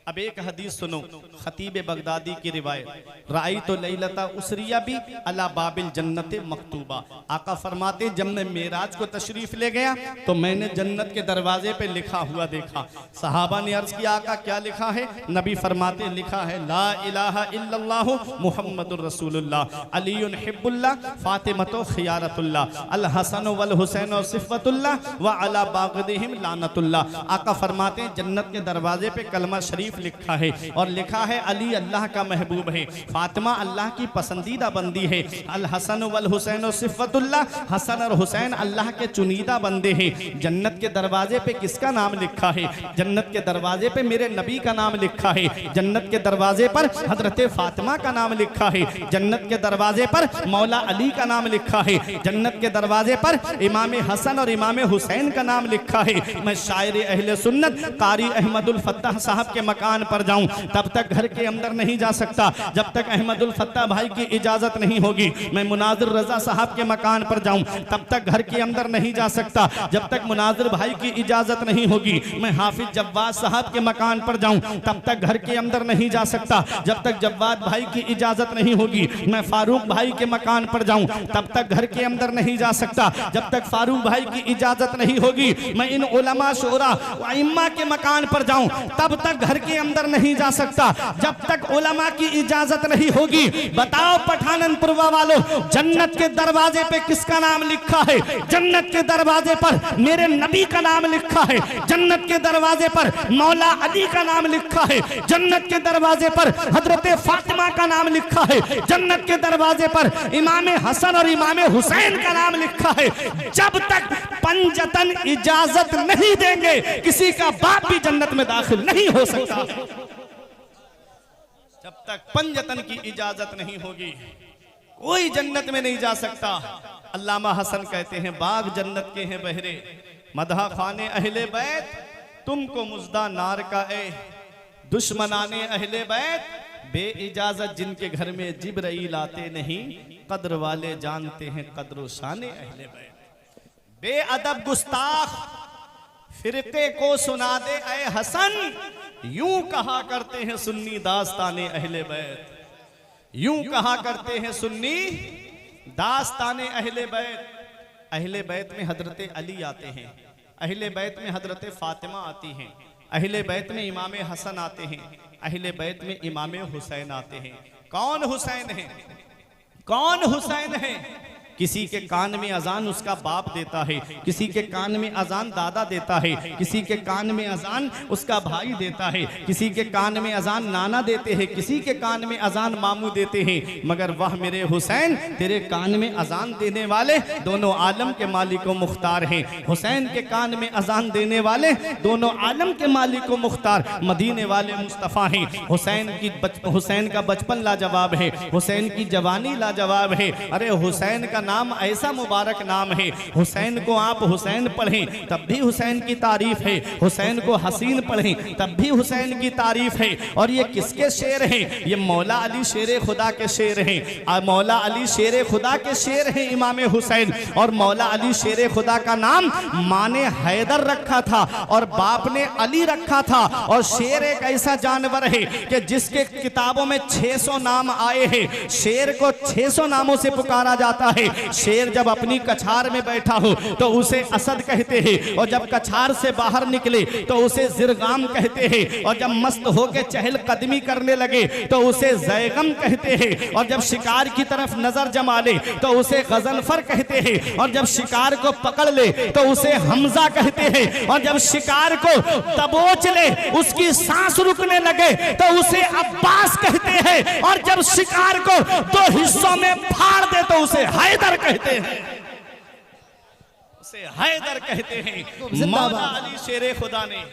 अब एक हदीस सुनो, खतीब बगदादी की रिवायत, राई तो लैलता उसरिया भी अला बाबिल जन्नत मकतूबा। आका फरमाते जब मैं मेराज को तशरीफ ले गया तो मैंने जन्नत के दरवाजे पे लिखा हुआ देखा। सहाबा ने अर्ज किया आका क्या लिखा है? नबी फरमाते लिखा है ला इलाहा इल्लल्लाहु मुहम्मदुर रसूलुल्लाह अलीयुन हिब्बुल्लाह फातिमतो खियारतुल्लाह अल हसन वल हुसैन सिफ़तुल्लाह व अला बाग़दिहिम लानतुल्लाह। आका फरमाते जन्नत के दरवाजे पे कलमा शरीफ लिखा है और लिखा है अली अल्लाह का महबूब है, फातिमा अल्लाह की पसंदीदा बंदी है, अल हसन वल हुसैन सिफ़तुल्लाह, हसन और हुसैन अल्लाह के चुनीदा बंदे हैं। जन्नत के दरवाजे पे किसका नाम लिखा है? जन्नत के दरवाजे पे मेरे नबी का नाम लिखा है। जन्नत के दरवाजे पर हजरत फातिमा का नाम लिखा है। जन्नत के दरवाजे पर मौला अली का नाम लिखा है। जन्नत के दरवाजे पर इमाम हसन और इमाम हुसैन का नाम लिखा है। मैं शायर अहले सुन्नत कारी अहमदुल फत्ताह साहब के मकान पर जाऊं तब तक घर के अंदर नहीं जा सकता जब तक अहमदुल फत्ताह भाई की इजाजत नहीं होगी। मैं मुनाजिर रजा साहब के मकान पर जाऊं तब तक घर के अंदर नहीं जा सकता जब तक मुनाजिर भाई की इजाजत नहीं होगी। मैं हाफिज जव्वाद साहब के मकान पर जाऊं तब तक घर के अंदर नहीं जा सकता जब तक जव्वाद भाई की इजाजत नहीं होगी। मैं फारूक भाई के मकान पर जाऊं तब तक घर के अंदर नहीं जा सकता जब तक फारूक भाई की इजाजत नहीं होगी। मैं इन उलमा शोरा व इम्मा के मकान पर जाऊं तब तक घर के अंदर नहीं जा सकता जब तक उलमा की इजाजत नहीं होगी। बताओ पठाननपुर वालों, जन्नत के दरवाजे पे किसका नाम लिखा है? जन्नत के दरवाजे पर मेरे नबी का नाम लिखा है। जन्नत के दरवाजे पर मौला अली का नाम लिखा है। जन्नत के दरवाजे पर हजरत फातिमा का नाम लिखा है। जन्नत के दरवाजे पर इमाम हसन और इमाम हुसैन का नाम लिखा है। जब तक पंजतन इजाजत नहीं देंगे किसी का बाप भी जन्नत में दाखिल नहीं हो सकता। जब तक पंजतन की इजाजत नहीं होगी कोई जन्नत में नहीं जा सकता। अल्लामा हसन कहते हैं बाग जन्नत के हैं बहरे, मदहा खाने अहले बैत, तुमको मुजदा नार का ए दुश्मनाने अहले बैत, बे इजाजत जिनके घर में जिब्राइल आते नहीं, कद्र वाले जानते हैं कद्र शाने अहले बैत। बेअदब गुस्ताख फिरके को सुना दे ऐ हसन, यूं कहा करते हैं सुन्नी दास्ताने अहले बैत, यूं कहा करते हैं सुन्नी दास्ताने अहले बैत। अहले बैत में हजरत अली आते हैं, अहले बैत में हजरत फातिमा आती हैं, अहले बैत में इमाम हसन आते हैं, अहले बैत में इमाम हुसैन आते हैं। कौन हुसैन है? कौन हुसैन है? किसी के कान में अजान उसका बाप देता है, किसी के कान में अजान दादा देता है, किसी के कान में अजान उसका भाई देता है, किसी के कान में अजान नाना देते हैं, किसी के कान में अजान मामू देते हैं। मगर वह मेरे हुसैन तेरे कान में अजान देने वाले दोनों आलम के मालिक व मुख्तार हैं। हुसैन के कान में अजान देने वाले दोनों आलम के मालिक व मुख्तार मदीने वाले मुस्तफ़ा हैं। हुसैन का बचपन लाजवाब है, हुसैन की जवानी लाजवाब है। अरे हुसैन का नाम ऐसा मुबारक नाम है, हुसैन को आप हुसैन पढ़ें तब भी हुसैन की तारीफ है, हुसैन को हसीन पढ़ें तब भी हुसैन की तारीफ है। और ये किसके शेर हैं? ये मौला अली शेर खुदा के शेर हैं। मौला अली शेर खुदा के शेर हैं इमाम हुसैन। और मौला अली शेर खुदा का नाम माँ ने हैदर रखा था और बाप ने अली रखा था। और शेर एक ऐसा जानवर है कि जिसके किताबों में 600 नाम आए हैं। शेर को 600 नामों से पुकारा जाता है। शेर जब अपनी कछार में बैठा हो तो उसे असद कहते हैं, और जब कछार से बाहर निकले तो उसे जिरगाम कहते हैं, और जब मस्त होकर चहल कदमी करने लगे तो उसे जैगम कहते हैं, और जब शिकार की तरफ नजर जमा ले तो उसे गजनफर कहते हैं, और जब शिकार को पकड़ ले तो उसे हमजा कहते हैं, और जब शिकार को दबोच ले उसकी सांस रुकने लगे तो उसे अब्बास कहते हैं, और जब शिकार को 2 हिस्सों में फाड़ दे तो उसे हैदर कहते हैं, उसे हैदर कहते हैं। मौला अली शेर खुदा ने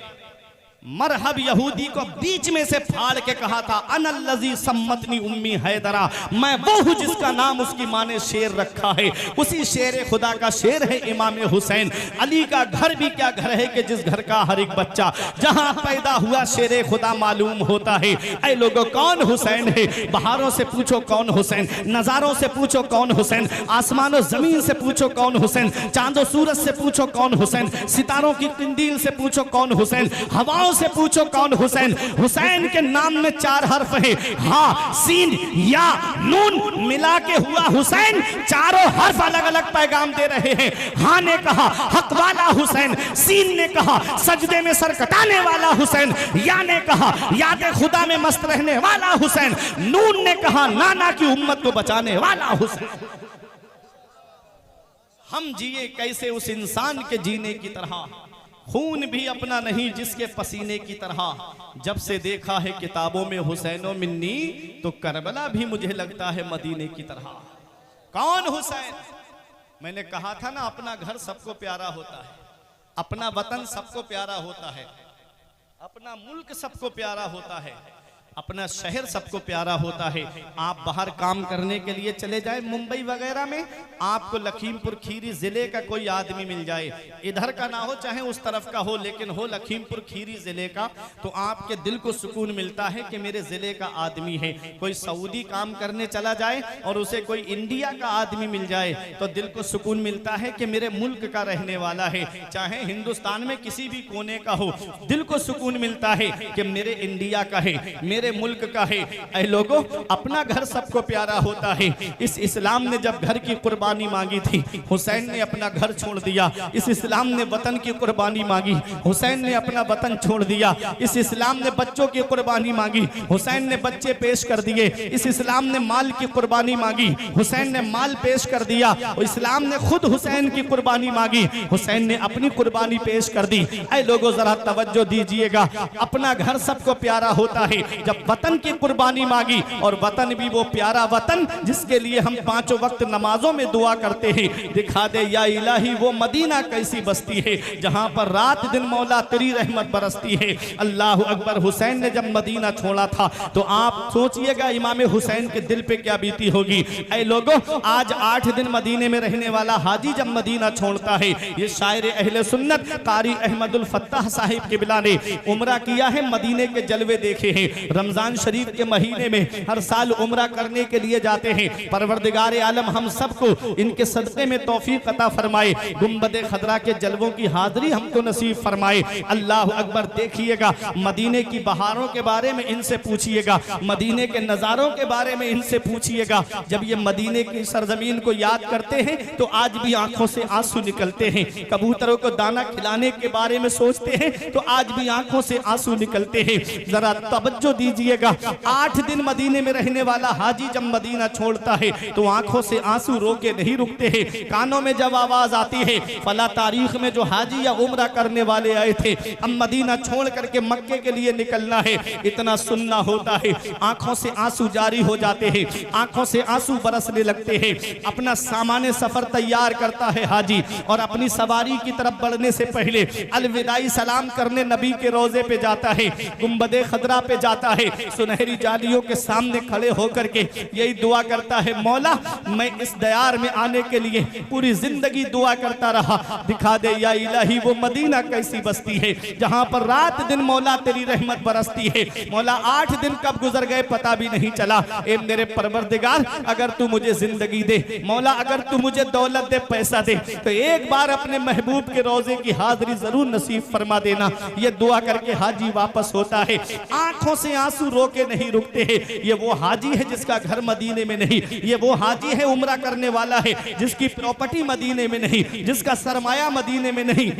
मरहब यहूदी को बीच में से फाड़ के कहा था, अनल्लज़ी सम्मतनी उम्मी हैदरा, मैं वो हूँ जिसका नाम उसकी माँ ने शेर रखा है। उसी शेर खुदा का शेर है इमाम हुसैन। अली का घर भी क्या घर है कि जिस घर का हर एक बच्चा जहाँ पैदा हुआ शेर खुदा मालूम होता है। ऐ लोगों, कौन हुसैन है? बहारों से पूछो कौन हुसैन, नज़ारों से पूछो कौन हुसैन, आसमानों जमीन से पूछो कौन हुसैन, चांदो सूरज से पूछो कौन हुसैन, सितारों की किंदील से पूछो कौन हुसैन, हवाओं से पूछो कौन हुसैन। हुसैन के नाम में 4 हर्फ है, हा, सीन, या, नून मिला के हुआ हुसैन। चारों हर्फ अलग अलग पैगाम दे रहे हैं। हा ने कहा हक वाला हुसैन, सीन ने कहा सजदे में सर कटाने वाला हुसैन, या ने कहा याद खुदा में मस्त रहने वाला हुसैन, नून ने कहा नाना की उम्मत को बचाने वाला हुसैन। हम जिए कैसे उस इंसान के जीने की तरह, खून भी अपना नहीं जिसके पसीने की तरह। जब से देखा है किताबों में हुसैनो मिन्नी तो करबला भी मुझे लगता है मदीने की तरह। कौन हुसैन? मैंने कहा था ना, अपना घर सबको प्यारा होता है, अपना वतन सबको प्यारा होता है, अपना मुल्क सबको प्यारा होता है, अपना शहर सबको प्यारा होता है। आप बाहर काम करने के लिए चले जाए मुंबई वगैरह में, आपको लखीमपुर खीरी जिले का कोई आदमी मिल जाए, इधर का ना हो चाहे उस तरफ का हो, लेकिन हो लखीमपुर खीरी जिले का, तो आपके दिल को सुकून मिलता है कि मेरे जिले का आदमी है। कोई सऊदी काम करने चला जाए और उसे कोई इंडिया का आदमी मिल जाए तो दिल को सुकून मिलता है कि मेरे मुल्क का रहने वाला है। चाहे हिंदुस्तान में किसी भी कोने का हो, दिल को सुकून मिलता है कि मेरे इंडिया का है, मेरे मुल्क का है। ऐ लोगों, अपना घर सबको प्यारा होता है। इस इस्लाम ने जब घर की कुर्बानी मांगी थी, हुसैन ने अपना घर छोड़ दिया। इस इस्लाम ने वतन की कुर्बानी मांगी, हुसैन ने अपना वतन छोड़ दिया। इस इस्लाम ने बच्चों की कुर्बानी मांगी, हुसैन ने बच्चे पेश कर दिए। इस इस्लाम ने माल की कुर्बानी मांगी, हुसैन ने माल पेश कर दिया। इस्लाम ने खुद हुसैन की कुर्बानी मांगी, हुसैन ने अपनी कुर्बानी पेश कर दी। ऐ लोगों, जरा तवज्जो दीजिएगा, अपना घर सबको प्यारा होता है। जब वतन की कुर्बानी मांगी, और वतन भी वो प्यारा वतन जिसके लिए हम 5 वक्त नमाजों में दुआ करते हैं, दिखा दे या इलाही वो मदीना कैसी बस्ती है जहां पर रात दिन मौला तेरी रहमत बरसती है। अल्लाह अकबर। हुसैन ने जब मदीना छोड़ा था तो आप सोचिएगा इमाम हुसैन के दिल पे क्या बीती होगी। ऐ लोगों, आज 8 दिन मदीने में रहने वाला हाजी जब मदीना छोड़ता है, ये शायर अहले सुन्नत कारी अहमदुल फत्ताह साहिब किबला ने उम्रा किया है, मदीने के जलवे देखे हैं। रमजान शरीफ के महीने में हर साल उम्रा करने के लिए जाते हैं। परवरदिगार आलम हम सबको इनके सदक़े में तौफीक अता फरमाए, गुंबद खदरा के जलवों की हाजिरी हमको नसीब फरमाए। अल्लाह अकबर। देखिएगा, मदीने की बहारों के बारे में इनसे पूछिएगा, मदीने के नज़ारों के बारे में इनसे पूछिएगा। जब ये मदीने की सरजमीन को याद करते हैं तो आज भी आंखों से आंसू निकलते हैं। कबूतरों को दाना खिलाने के बारे में सोचते हैं तो आज भी आंखों से आंसू निकलते हैं। जरा तवज्जो कीजिएगा, 8 दिन मदीने में रहने वाला हाजी जब मदीना छोड़ता है तो आंखों से आंसू रोके नहीं रुकते हैं। कानों में जब आवाज आती है फला तारीख में जो हाजी या उम्रा करने वाले आए थे, अब मदीना छोड़ करके मक्के के लिए निकलना है, इतना सुनना होता है, आंखों से आंसू जारी हो जाते हैं, आंखों से आंसू बरसने लगते हैं। अपना सामान्य सफर तैयार करता है हाजी और अपनी सवारी की तरफ बढ़ने से पहले अलविदाई सलाम करने नबी के रोजे पे जाता है, गुंबदे खदरा पे जाता है, सुनहरी जालियों के सामने खड़े होकर के यही दुआ करता है, मौला मैं इस दयार में आने के लिए पूरी जिंदगी दुआ करता रहा, दिखा दे या इलाही वो मदीना कैसी बस्ती है जहां पर रात दिन मौला तेरी रहमत बरसती है। मौला 8 दिन कब गुजर गए पता भी नहीं चला। ए मेरे परवरदिगार, अगर तू मुझे जिंदगी दे, मौला अगर तू मुझे दौलत दे, पैसा दे, तो एक बार अपने महबूब के रोजे की हाजिरी जरूर नसीब फरमा देना। ये दुआ करके हाजी वापस होता है, आंखों से आंसू रोके नहीं रुकते हैं। ये वो हाजी है जिसका घर मदीने में नहीं, ये वो हाजी है उम्रा करने वाला है जिसकी प्रॉपर्टी मदीने में नहीं, जिसका सरमाया मदीने में नहीं,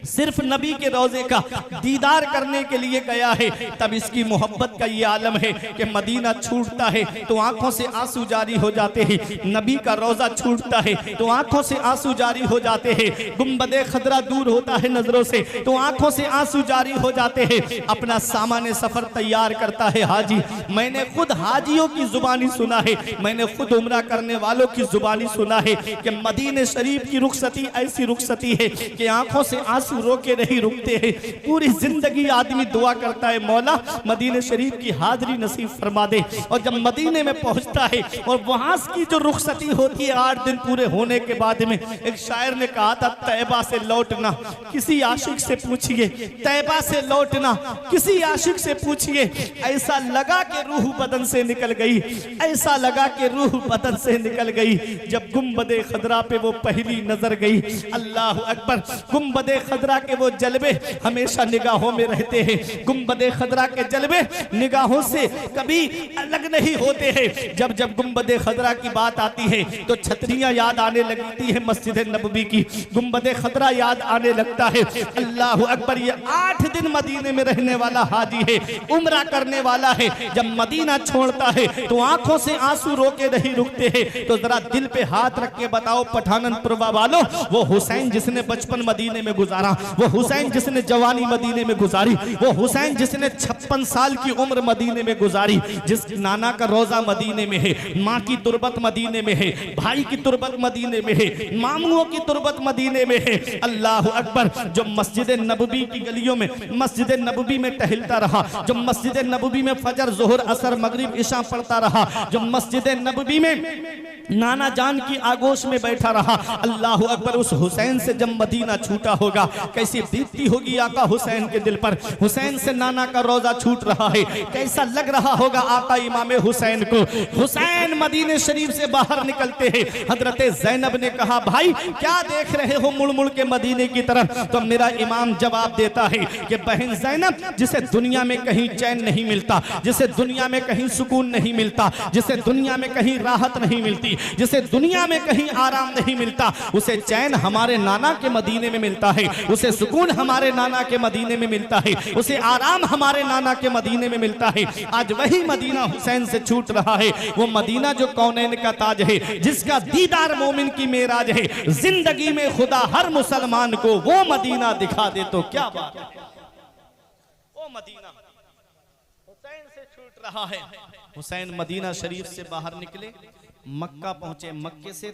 सिर्फ नबी के रोजे का दीदार करने के लिए गया है। तब इसकी मोहब्बत का ये आलम है कि मदीना छूटता है तो आंखों से आंसू जारी हो जाते हैं, नबी का रोजा छूटता है तो आंखों से आंसू जारी हो जाते हैं, गुंबदे खदरा दूर होता है नजरों से तो आंखों से आंसू जारी हो जाते हैं। अपना सामान्य सफर तैयार करता है हाजी। मैंने खुद हाजियों की जुबानी सुना है, मैंने खुद उम्रा करने वालों की जुबानी सुना है कि मदीने शरीफ की रुखसती ऐसी रुखसती है कि आंखों से आंसू रोके नहीं रुकते हैं। पूरी जिंदगी आदमी दुआ करता है, मौला मदीने शरीफ की हाजिरी नसीब फरमा दे। और जब मदीने में पहुंचता है और वहां की जो रुखसती होती है 8 दिन पूरे होने के बाद में, एक शायर ने कहा था, तैबा से लौटना किसी आशिक से पूछिए, तैबा से लौटना किसी आशिक से पूछिए, ऐसा लगा कि रूह बदन से निकल गई, ऐसा लगा कि रूह बदन से निकल गई जब गुंबदे खदरा पे वो पहली नजर गई। अल्लाह अकबर, गुंबदे खदरा के वो जलवे हमेशा निगाहों में रहते हैं, गुंबदे खदरा के जलवे निगाहों से कभी अलग नहीं होते हैं। जब जब गुंबदे खदरा की बात आती है तो छतरियां याद आने लगती है मस्जिद नबवी की, गुंबदे खदरा याद आने लगता है। अल्लाह अकबर, ये 8 दिन मदीने में रहने वाला हाजी है, उम्रा करने वाला है। जब मदीना छोड़ता है तो आंखों से आंसू रोके नहीं रुकते हैं। तो जरा दिल पे हाथ रख के बताओ पठाननपुर वालों, वो हुसैन जिसने बचपन मदीने में गुजारा, वो हुसैन जिसने जवानी मदीने में गुजारी, वो हुसैन जिसने 56 साल की उम्र मदीने में गुजारी, जिस नाना का रोजा मदीने में है, माँ की तुरबत मदीने में है, भाई की तुरबत मदीने में है, मामुओं की तुरबत मदीने में है। अल्लाह अकबर, जो मस्जिद नबवी की गलियों में, मस्जिद नबवी में टहलता रहा, जो मस्जिद नबवी में फजर जोहर असर मगरिब इशा पढ़ता रहा, जो मस्जिद नबवी में नाना जान की आगोश में बैठा रहा। अल्लाह अकबर, उस हुसैन से जब मदीना छूटा होगा कैसी बीतती होगी आका हुसैन के दिल पर। हुसैन से नाना का रोजा छूट रहा है, कैसा लग रहा होगा आका इमाम हुसैन को। हुसैन मदीने शरीफ से बाहर निकलते हैं। हजरत जैनब ने कहा, भाई क्या देख रहे हो मुड़ मुड़ के मदीने की तरफ? तो मेरा इमाम जवाब देता है कि बहन जैनब, जिसे दुनिया में कहीं चैन नहीं मिलता, जिसे दुनिया में कहीं सुकून नहीं मिलता, जिसे दुनिया में कहीं राहत नहीं मिलती, जिसे दुनिया में कहीं आराम नहीं मिलता, उसे चैन हमारे नाना के मदीने में मिलता है, उसे सुकून हमारे नाना के मदीने में मिलता है, उसे आराम हमारे नाना के मदीने में मिलता है। आज वही मदीना हुसैन से छूट रहा है, वो मदीना जो कौनैन का ताज है, जिसका दीदार मोमिन की मेराज है। जिंदगी में खुदा हर मुसलमान को वो मदीना दिखा दे तो क्या बात है। वो मदीना हुसैन से छूट रहा है। हुसैन मदीना शरीफ से बाहर निकले, मक्का पहुंचे, मक्के से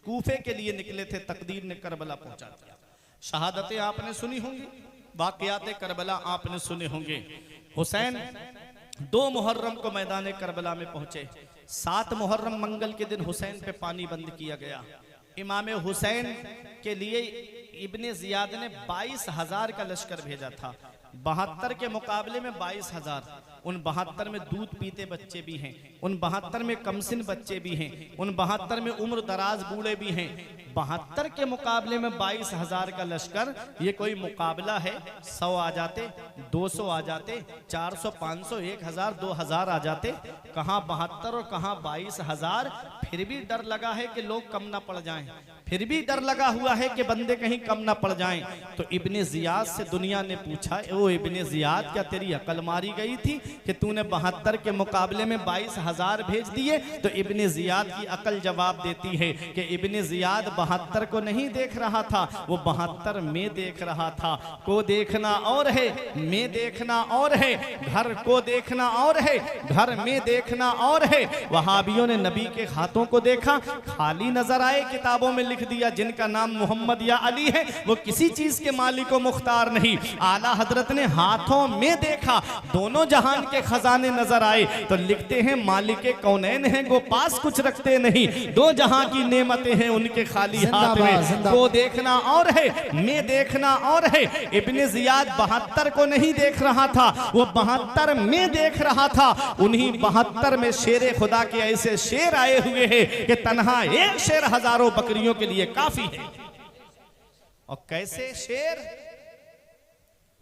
कूफे के लिए निकले थे, तकदीर ने करबला पहुंचा दिया। शहादतें आपने सुनी होंगी, वाक़यात करबला आपने सुने होंगे। हुसैन 2 मुहर्रम को मैदान करबला में पहुंचे। 7 मुहर्रम मंगल के दिन हुसैन पे पानी बंद किया गया। इमाम हुसैन के लिए इब्ने जियाद ने 22,000 का लश्कर भेजा था। 72 के मुकाबले में 22,000। उन 72 में दूध पीते बच्चे भी हैं, उन 72 में कमसिन बच्चे भी हैं, उन 72 में उम्र दराज बूढ़े भी हैं। 72 के मुकाबले में 22,000 का लश्कर, ये कोई मुकाबला है? 100 आ जाते, 200 आ जाते, 400, 500, 1000, 2000 आ जाते। कहाँ 72 और कहाँ 22,000। फिर भी डर लगा है कि लोग कम ना पड़ जाएं, फिर भी डर लगा हुआ है कि बंदे कहीं कम ना पड़ जाएं। तो इब्ने जियाद से दुनिया ने पूछा, ओ इब्ने जियाद, क्या तेरी अकल मारी गई थी कि तूने 72 के मुकाबले में 22,000 भेज दिए? तो इब्ने जियाद की अकल जवाब देती है कि इब्ने जियाद 72 को नहीं देख रहा था, वो 72 में देख रहा था। को देखना और है, में देखना और है, घर को देखना और है, घर में देखना और है। वहाबियों ने नबी के हाथों को देखा, खाली नजर आए, किताबों में लिख दिया जिनका नाम मोहम्मद या अली है वो किसी चीज के मालिक व मुख्तार नहीं। आला हजरत ने हाथों में देखा, दोनों जहान के खजाने नजर आए, तो लिखते हैं मालिक कौनैन हैं वो पास कुछ रखते नहीं, दो जहां की नेमतें हैं उनके खाली हाथ में। वो देखना और है, में देखना और है। इब्ने जियाद 72 को नहीं देख रहा था, वो 72 में देख रहा था। उन्हीं 72 में शेर खुदा के ऐसे शेर आए हुए हैं कि तन्हा एक शेर हजारों बकरियों के लिए काफी है। और कैसे शेर?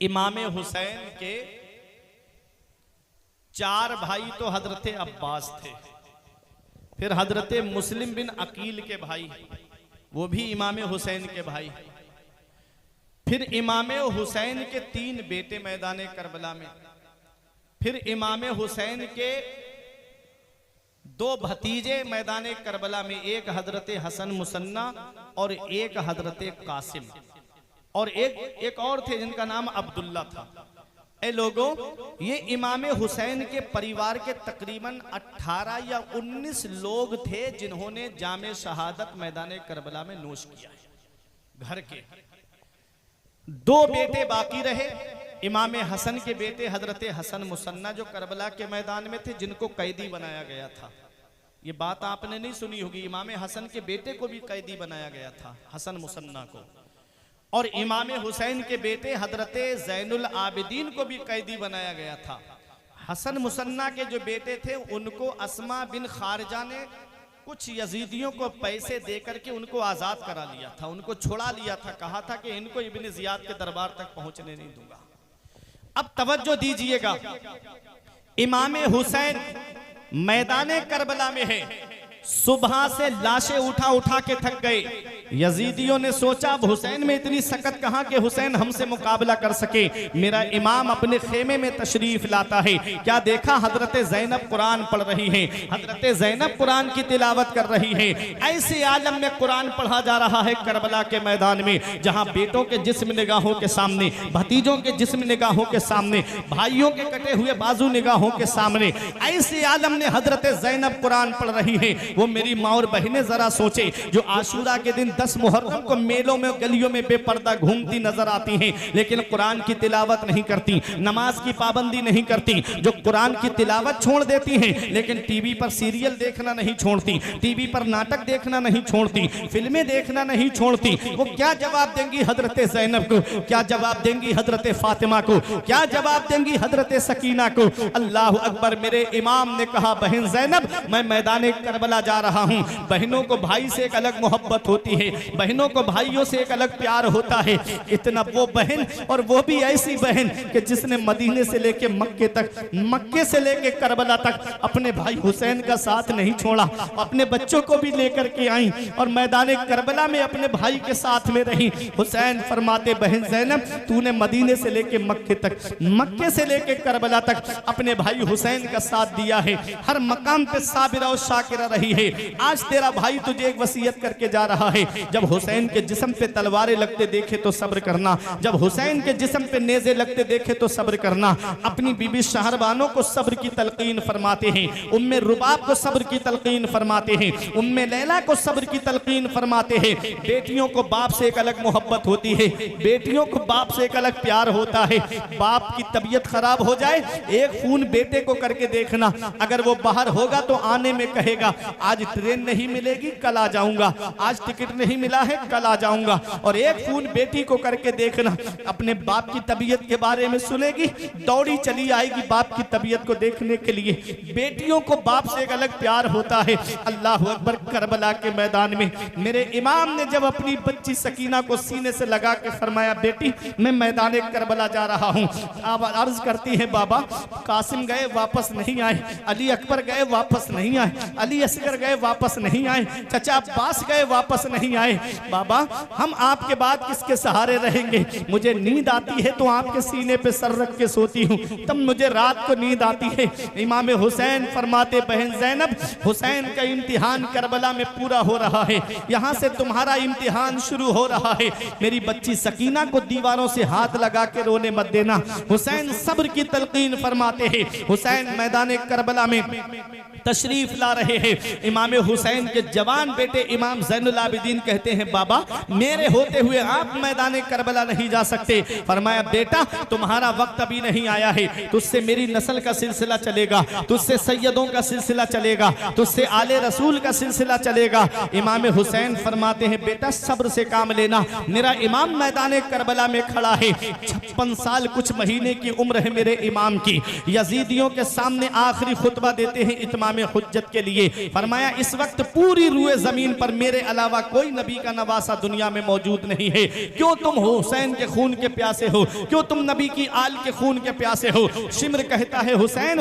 इमाम हुसैन के 4 भाई तो हजरत अब्बास थे, फिर हजरत मुस्लिम बिन अकील के भाई, वो भी इमाम हुसैन के भाई, फिर इमाम हुसैन के 3 बेटे मैदान करबला में, फिर इमाम हुसैन के 2 भतीजे मैदान करबला में, एक हजरत हसन मुसन्ना और एक हजरत कासिम, और एक और थे जिनका नाम अब्दुल्ला था। ए लोगों, ये इमाम हुसैन के परिवार के तकरीबन 18 या 19 लोग थे जिन्होंने जामे शहादत मैदान करबला में नोश किया है। घर के 2 बेटे बाकी रहे, इमाम हसन के बेटे हजरत हसन मुसन्ना जो करबला के मैदान में थे, जिनको कैदी बनाया गया था। ये बात आपने नहीं सुनी होगी, इमाम हसन के बेटे को भी कैदी बनाया गया था, हसन मुसन्ना को। और इमाम हुसैन के बेटे हजरत जैनुल आबिदीन को भी कैदी बनाया गया था। हसन मुसन्ना के जो बेटे थे उनको अस्मा बिन खारजा ने कुछ यजीदियों को पैसे देकर के उनको आजाद करा लिया था, उनको छुड़ा लिया था, कहा था कि इनको इब्ने जियाद के दरबार तक पहुंचने नहीं दूंगा। अब तवज्जो दीजिएगा, इमाम हुसैन मैदान करबला में है, सुबह से लाशें उठा उठा के थक गए। यजीदियों ने सोचा अब हुसैन में इतनी सकत कहां कि हुसैन हमसे मुकाबला कर सके, मेरा इमाम अपने खेमे में तशरीफ लाता है। क्या देखा, हजरत ज़ैनब कुरान पढ़ रही हैं, हजरत ज़ैनब कुरान की तिलावत कर रही हैं। ऐसे आलम में कुरान पढ़ा जा रहा है करबला के मैदान में, जहां बेटों के जिस्म निगाहों के सामने, भतीजों के जिस्म निगाहों के सामने, भाइयों के कटे हुए बाजू निगाहों के सामने, ऐसे आलम ने हजरत ज़ैनब कुरान पढ़ रही है। वो मेरी माँ और बहनें जरा सोचे, जो आशूरा के दिन 10 मुहर्रम को मेलों में गलियों में बेपर्दा घूमती नजर आती हैं, लेकिन कुरान की तिलावत नहीं करती, नमाज की पाबंदी नहीं करती, जो कुरान की तिलावत छोड़ देती हैं लेकिन टीवी पर सीरियल देखना नहीं छोड़ती, टीवी पर नाटक देखना नहीं छोड़ती, फिल्में देखना नहीं छोड़ती, वो क्या जवाब देंगी हजरत ज़ैनब को, क्या जवाब देंगी हजरत फातिमा को, क्या जवाब देंगी हजरत सकीना को? अल्लाह अकबर। मेरे इमाम ने कहा, बहन ज़ैनब, मैं मैदान करबला जा रहा हूं। बहनों को भाई से एक अलग मोहब्बत होती है, बहनों को भाइयों से एक अलग प्यार होता है। इतना वो बहन, और वो भी ऐसी बहन कि जिसने मदीने से लेके मक्के तक, मक्के से लेके करबला तक अपने भाई हुसैन का साथ नहीं छोड़ा, अपने बच्चों को भी लेकर के आई और मैदान करबला में अपने भाई के साथ में रही। हुसैन फरमाते, बहन ज़ैनब, तूने मदीने से लेके मक्के तक, मक्के से लेके करबला तक अपने भाई हुसैन का साथ दिया है, हर मकाम पे साबिरा और शाकिरा रही है। आज तेरा भाई तुझे एक वसीयत करके जा रहा है, जब हुसैन के जिस्म पे तलवारें लगते देखे तो सब्र करना, जब हुसैन के जिस्म पे नेज़े लगते देखे तो सब्र करना। अपनी बीबी शहरबानों को सब्र की तलकीन फरमाते हैं, उम्मे रुबाब को सब्र की तलकीन फरमाते हैं, उम्मे लैला को सब्र की तलकीन फरमाते हैं। बेटियों को बाप से एक अलग मोहब्बत होती है, बेटियों को बाप से एक अलग प्यार होता है। बाप की तबीयत खराब हो जाए, एक फोन बेटे को करके देखना, अगर वो बाहर होगा तो आने में कहेगा, आज ट्रेन नहीं मिलेगी, कल आ जाऊंगा, आज टिकट नहीं मिला है, कल आ जाऊंगा। और एक फोन बेटी को करके देखना, अपने बाप की तबीयत के बारे में सुनेगी, दौड़ी चली आएगी बाप की तबीयत को देखने के लिए। बेटियों को बाप से एक अलग प्यार होता है। अल्लाह अकबर। करबला के मैदान में मेरे इमाम ने जब अपनी बच्ची सकीना को सीने से लगा के फरमाया, बेटी मैं मैदान करबला जा रहा हूँ। अब अर्ज करती है, बाबा कासिम गए वापस नहीं आए, अली अकबर गए वापस नहीं आए, अली असगर गए वापस नहीं आए, चचा अब्बास गए वापस नहीं नहीं आए। बाबा हम आपके बाद किसके सहारे रहेंगे? मुझे नींद आती है तो आपके सीने पे सर रख के सोती हूँ, तब मुझे रात को नींद आती है। इमाम हुसैन फरमाते, बहन ज़ैनब, हुसैन का इम्तिहान करबला में पूरा हो रहा है, यहाँ से तुम्हारा इम्तिहान शुरू हो रहा है। मेरी बच्ची सकीना को दीवारों से हाथ लगा के रोने मत देना। हुसैन सब्र की तलकीन फरमाते हैं। हुसैन मैदान करबला में तशरीफ ला रहे हैं। इमाम हुसैन के जवान बेटे इमाम ज़ैनुल आबिदीन कहते हैं, बाबा मेरे होते हुए आप मैदान करबला नहीं जा सकते। फरमाया, बेटा तुम्हारा वक्त अभी नहीं आया है, तुझसे मेरी नस्ल का सिलसिला चलेगा, तुझसे सैयदों का सिलसिला चलेगा, तुझसे आले रसूल का सिलसिला चलेगा। इमाम हुसैन फरमाते हैं, बेटा सब्र से काम लेना, मेरा इमाम मैदान करबला में खड़ा है। 56 साल कुछ महीने की उम्र है मेरे इमाम की। यजीदियों के सामने आखिरी खुतबा देते हैं इत्माम हुज्जत के लिए। फरमाया, इस वक्त पूरी रूए जमीन पर मेरे अलावा कोई नबी का नवासा दुनिया में मौजूद नहीं है। क्यों तुम हुसैन के खून के प्यासे हो? क्यों तुम नबी की आल के खून के प्यासे हो? शिम्र कहता है, हुसैन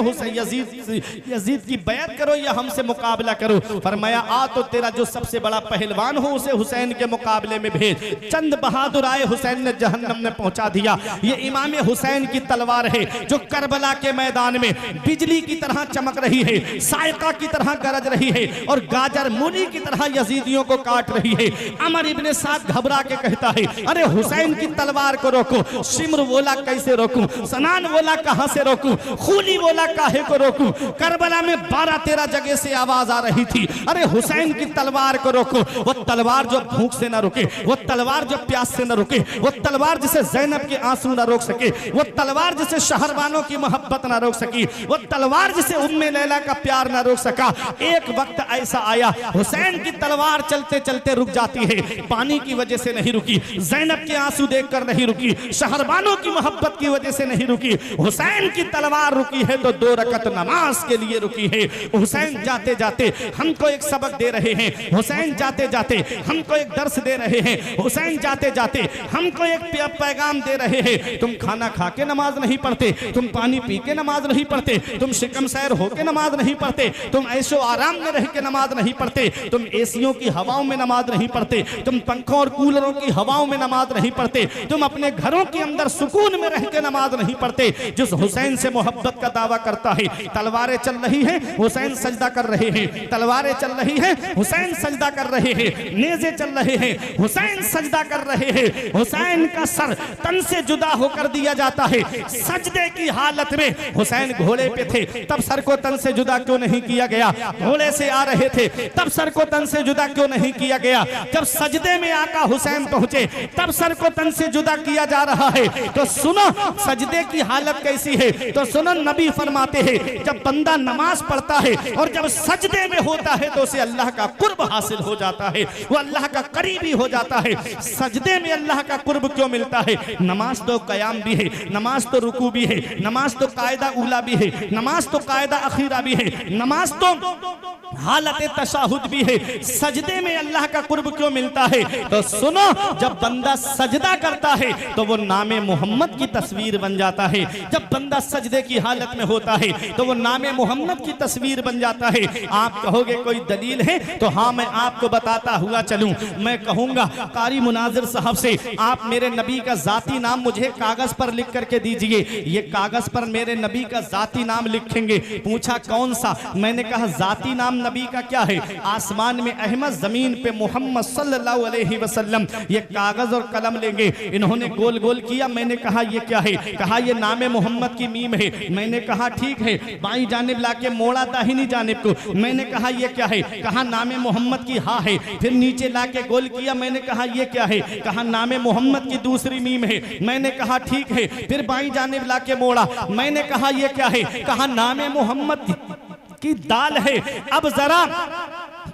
यजीद की बैत करो या हमसे मुकाबला करो। फरमाया, आ तो तेरा जो सबसे बड़ा पहलवान हो उसे हुसैन के मुकाबले में भेज। चंद बहादुर आए, हुसैन ने जहन्नम में पहुंचा दिया। ये इमाम हुसैन की तलवार है जो करबला के मैदान में बिजली की तरह चमक रही है, सायका की तरह गरज रही है और गाजर मूली की तरह यजीदियों को काट रही है। अमर इब्ने साद घबरा के कहता है, अरे हुसैन की तलवार को रोको। शिम्र बोला, कैसे रोकूं? सनान बोला, कहां से रोकूं? खूली बोला, काहे को रोकूं? करबला में 12-13 जगह से आवाज आ रही थी, अरे हुसैन की तलवार को रोको। वो तलवार जो भूख से न रुके, वो तलवार जो प्यास से न रुके, वो तलवार जिसे ज़ैनब के आंसू न रोक सके, वो तलवार जिसे शहरबानों की मोहब्बत न रोक सकी, वो तलवार जिसे उम्मे लैला का प्यार न रोक सका। एक वक्त ऐसा आया, हुसैन की तलवार चलते चलते रुक जाती है। पानी की वजह से नहीं रुकी, ज़ैनब के आंसू देखकर नहीं रुकी, शहरबानों की मोहब्बत की वजह से नहीं रुकी। हुसैन की तलवार रुकी है तो 2 रकत नमाज के लिए रुकी है। हुसैन जाते जाते हमको एक सबक दे रहे हैं, हुसैन जाते जाते हमको एक दर्स दे रहे हैं, हुसैन जाते जाते हमको एक पैगाम दे रहे हैं। तुम खाना खा के नमाज नहीं पढ़ते, तुम पानी पी के नमाज नहीं पढ़ते, तुम शिकम सैर होके नमाज नहीं पढ़ते, तुम ऐशो आराम में रह के नमाज नहीं पढ़ते, तुम एसियों की हवाओं में नमाज नहीं पढ़ते, तुम पंखों और कूलरों की हवाओं में नमाज नहीं पढ़ते, तुम अपने घरों के अंदर सुकून में रह के नमाज नहीं पढ़ते। जिस हुसैन से मोहब्बत का दावा करता है, तलवारें चल रही हैं, हुसैन सजदा कर रहे हैं, तलवारें चल रही हैं, हुसैन सजदा कर रहे हैं, नेज़े चल रहे हैं, हुसैन सजदा कर रहे हैं। हुसैन का सर तन से जुदा होकर दिया जाता है। सजदे की हालत में हुसैन घोड़े पे थे, तब सर को तन से जुदा क्यों नहीं किया गया? घोड़े से आ रहे थे, तब सर को तन से जुदा क्यों नहीं किया गया? जब सजदे में आका हुसैन पहुंचे, तब सर को तन से जुदा किया जा रहा है। तो सुनो सजदे की हालत कैसी है, तो सुनो नबी फरमाते हैं, जब बंदा नमाज पढ़ता है और जब सजदे में होता है तो उसे अल्लाह का कुर्ब हासिल हो जाता है, वो अल्लाह का करीबी हो जाता है। सजदे में अल्लाह का कुर्ब क्यों मिलता है? नमाज तो कयाम भी है, नमाज तो रुकू भी है, नमाज तो कायदा उला भी है, नमाज तो कायदा अखीरा भी है, नमाज तो हालत तशाहुद भी है। सजदे में अल्लाह का कुर्ब क्यों मिलता है? तो सुनो, जब बंदा सजदा करता है तो वो नामे मोहम्मद की तस्वीर बन जाता है। जब बंदा सजदे की हालत में होता है तो वो नामे मोहम्मद की तस्वीर बन जाता है। आप कहोगे कोई दलील है? तो हाँ, मैं आपको बताता हुआ चलूं। मैं कहूंगा कारी मुनाजिर साहब से, आप मेरे नबी का जाती नाम मुझे कागज पर लिख करके दीजिए। ये कागज पर मेरे नबी का जाती नाम लिखेंगे। पूछा कौन सा? मैंने कहा जाती नाम नबी का क्या है? आसमान में अहमद, जमीन पे मोहम्मद सल्लल्लाहु अलैहि वसल्लम। ये कागज और कलम लेंगे, इन्होंने गोल गोल किया। मैंने कहा ये क्या है? कहा ये नामे मोहम्मद की मीम है। मैंने कहा ठीक है। बाईं जानिब लाके मोड़ा दाहिनी जानिब को। मैंने कहा ये क्या है? कहा नामे मोहम्मद की हा है। फिर नीचे लाके गोल किया। मैंने कहा ये क्या है? कहा नामे मोहम्मद की दूसरी मीम है। मैंने कहा ठीक है। फिर बाईं जानिब लाके मोड़ा। मैंने कहा ये क्या है? कहा नामे मोहम्मद की दाल है। अब जरा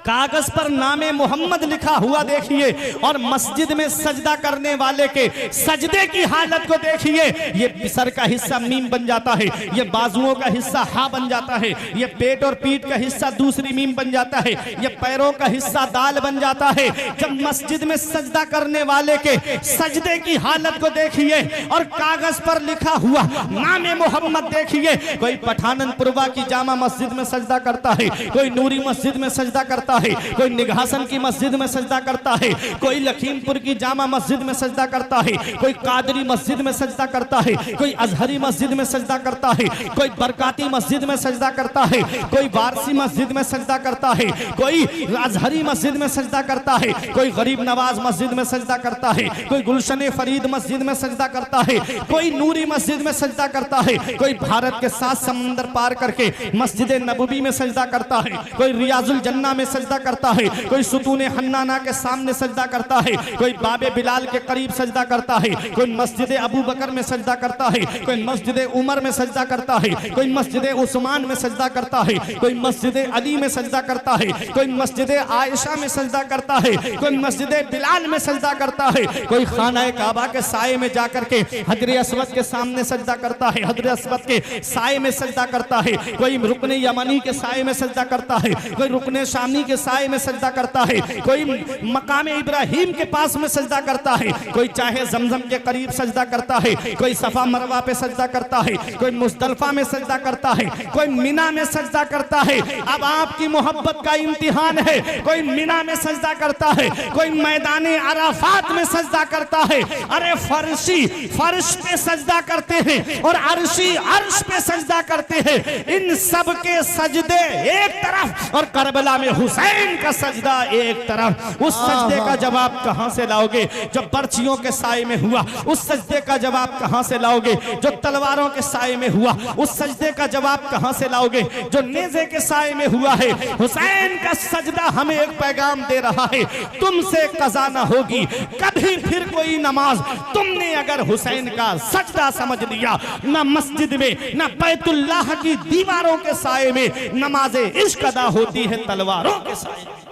कागज पर नामे मोहम्मद लिखा हुआ देखिए और मस्जिद में सजदा करने वाले के सजदे की हालत को देखिए। ये सर का हिस्सा मीम बन जाता है, ये बाजुओं का हिस्सा हा बन जाता है, ये पेट और पीठ का हिस्सा दूसरी मीम बन जाता है, ये पैरों का हिस्सा दाल बन जाता है। जब मस्जिद में सजदा करने वाले के सजदे की हालत को देखिए और कागज पर लिखा हुआ नामे मोहम्मद देखिए। कोई पठाननपुरवा की जामा मस्जिद में सजदा करता है, कोई नूरी मस्जिद में सजदा करता करता है, कोई निघासन की मस्जिद में सजदा करता है, कोई लखीमपुर की जामा मस्जिद में सजदा करता है, कोई कादरी मस्जिद में सजदा करता है, कोई अजहरी मस्जिद में सजदा करता है, कोई बरकाती मस्जिद में सजदा करता है, कोई वारसी मस्जिद में सजदा करता है, कोई अजहरी मस्जिद में सजदा करता है, कोई गरीब नवाज मस्जिद में सजदा करता है, कोई गुलशन फरीद मस्जिद में सजदा करता है, कोई नूरी मस्जिद में सजदा करता है, कोई भारत के 7 समंदर पार करके मस्जिद नबवी में सजदा करता है, कोई रियाजुल जन्ना में सजदा करता है, कोई सुतूने हन्नाना के सामने सजदा करता है, कोई बाबे बिलाल के करीब सजदा करता है, कोई मस्जिद अबू बकर में सजदा करता है, कोई मस्जिद उमर में सजदा करता है, कोई मस्जिद उस्मान में सजदा करता है, कोई मस्जिद अली में सजदा करता है, कोई मस्जिद आयशा में सजदा करता है, कोई मस्जिद बिलाल में सजदा करता है, कोई खाना काबा के साए में जाकर के हजर अस्वद के सामने सजदा करता है, हजर अस्वद के साए में सजदा करता है, कोई रुकने यमनी के साए में सजदा करता है, कोई रुकने शामी के साए में सजदा करता है, कोई मकाम इब्राहिम के पास में सजदा करता है, कोई चाहे जमजम के करीब सजदा करता है, कोई सफा मरवा पे सजदा करता है, कोई मुजदलफा में सजदा करता है, कोई मिना में सजदा करता है। अब आपकी मोहब्बत का इम्तिहान है, कोई मिना में सजदा करता है, कोई मैदान अराफात में सजदा करता है, अरे फर्शी फर्श पे सजदा करते हैं और अर्शी अर्श पे सजदा करते हैं। इन सब के सजदे एक तरफ और करबला में हुसैन का सजदा एक तरफ। उस सजदे का जवाब कहां से लाओगे जो पर्चियों के साए में हुआ? उस सजदे का जवाब कहां से लाओगे जो तलवारों के साए में हुआ? उस सजदे का जवाब कहां से लाओगे जो नेज़े के साए में हुआ है? हुसैन का सजदा हमें एक पैगाम दे रहा है, तुमसे कज़ा ना होगी कभी फिर कोई नमाज। तुमने अगर हुसैन का सजदा समझ लिया, ना मस्जिद में ना बैतुल्लाह की दीवारों के साए में नमाज़े इश्क अदा होती है तलवारों के साए में।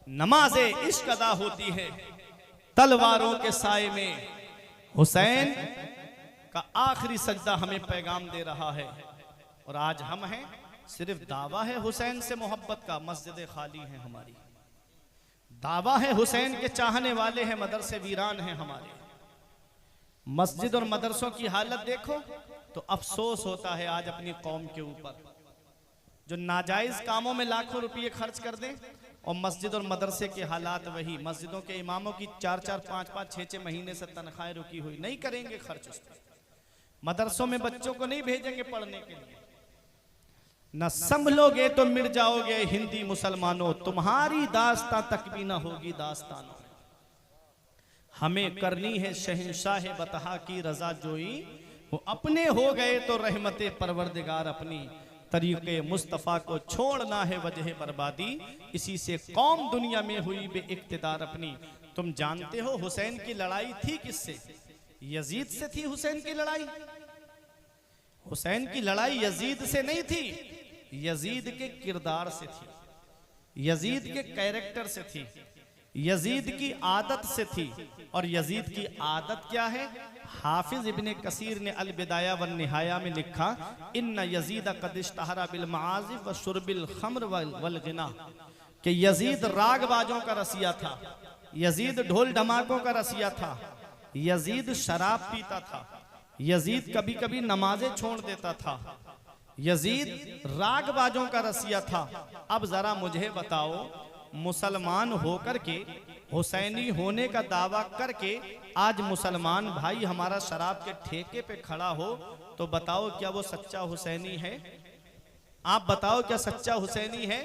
नमाज़े इश्क अदा होती है तलवारों के साए में। हुसैन का आखिरी सजदा हमें पैगाम दे रहा है। और आज हम हैं, सिर्फ दावा है हुसैन से मोहब्बत का, मस्जिद खाली है हमारी। दावा है हुसैन के चाहने वाले हैं, मदरसे वीरान हैं हमारे। मस्जिद और मदरसों की हालत देखो तो अफसोस होता है आज अपनी कौम के ऊपर, जो नाजायज कामों में लाखों रुपये खर्च कर दें और मस्जिद और मदरसे के हालात वही। मस्जिदों के इमामों की 4-4, 5-5, 6-6 महीने से तनख्वाहें रुकी हुई, नहीं करेंगे खर्च उस पर। मदरसों में बच्चों को नहीं भेजेंगे पढ़ने के लिए। न संभलोगे तो मिट जाओगे हिंदी मुसलमानों, तुम्हारी दास्तां तक भी न होगी दास्तानों। हमें करनी है शहंशाह बतहा की रजा जोई, वो अपने हो गए तो रहमते परवरदिगार अपनी। तरीके मुस्तफ़ा को छोड़ना है वजह बर्बादी, इसी से कौम दुनिया में हुई बे इक्तिदार अपनी। तुम जानते हो हुसैन की लड़ाई थी किससे? यजीद से थी हुसैन की लड़ाई। हुसैन की लड़ाई यजीद से नहीं थी, यजीद के किरदार से थी, यजीद के कैरेक्टर से थी, यजीद की आदत से थी। और यजीद की आदत क्या है? हाफिज इब्ने कसीर ने अल बिदाया वन निहाया में लिखा, इन्ना यजीद क़द इश्तहरा बिल मआज़िफ़ व शुर्बिल खम्र वल गिना, कि यजीद राग बाजों का रसिया था, यजीद ढोल ढमाकों का रसिया था, यजीद शराब पीता था, यजीद कभी कभी नमाजें छोड़ देता था, यजीद राग बाजों का रसिया था। अब जरा मुझे बताओ, मुसलमान होकर के, हुसैनी होने का दावा करके आज मुसलमान भाई हमारा शराब के ठेके पे खड़ा हो, तो बताओ क्या वो सच्चा हुसैनी है? आप बताओ क्या सच्चा हुसैनी है?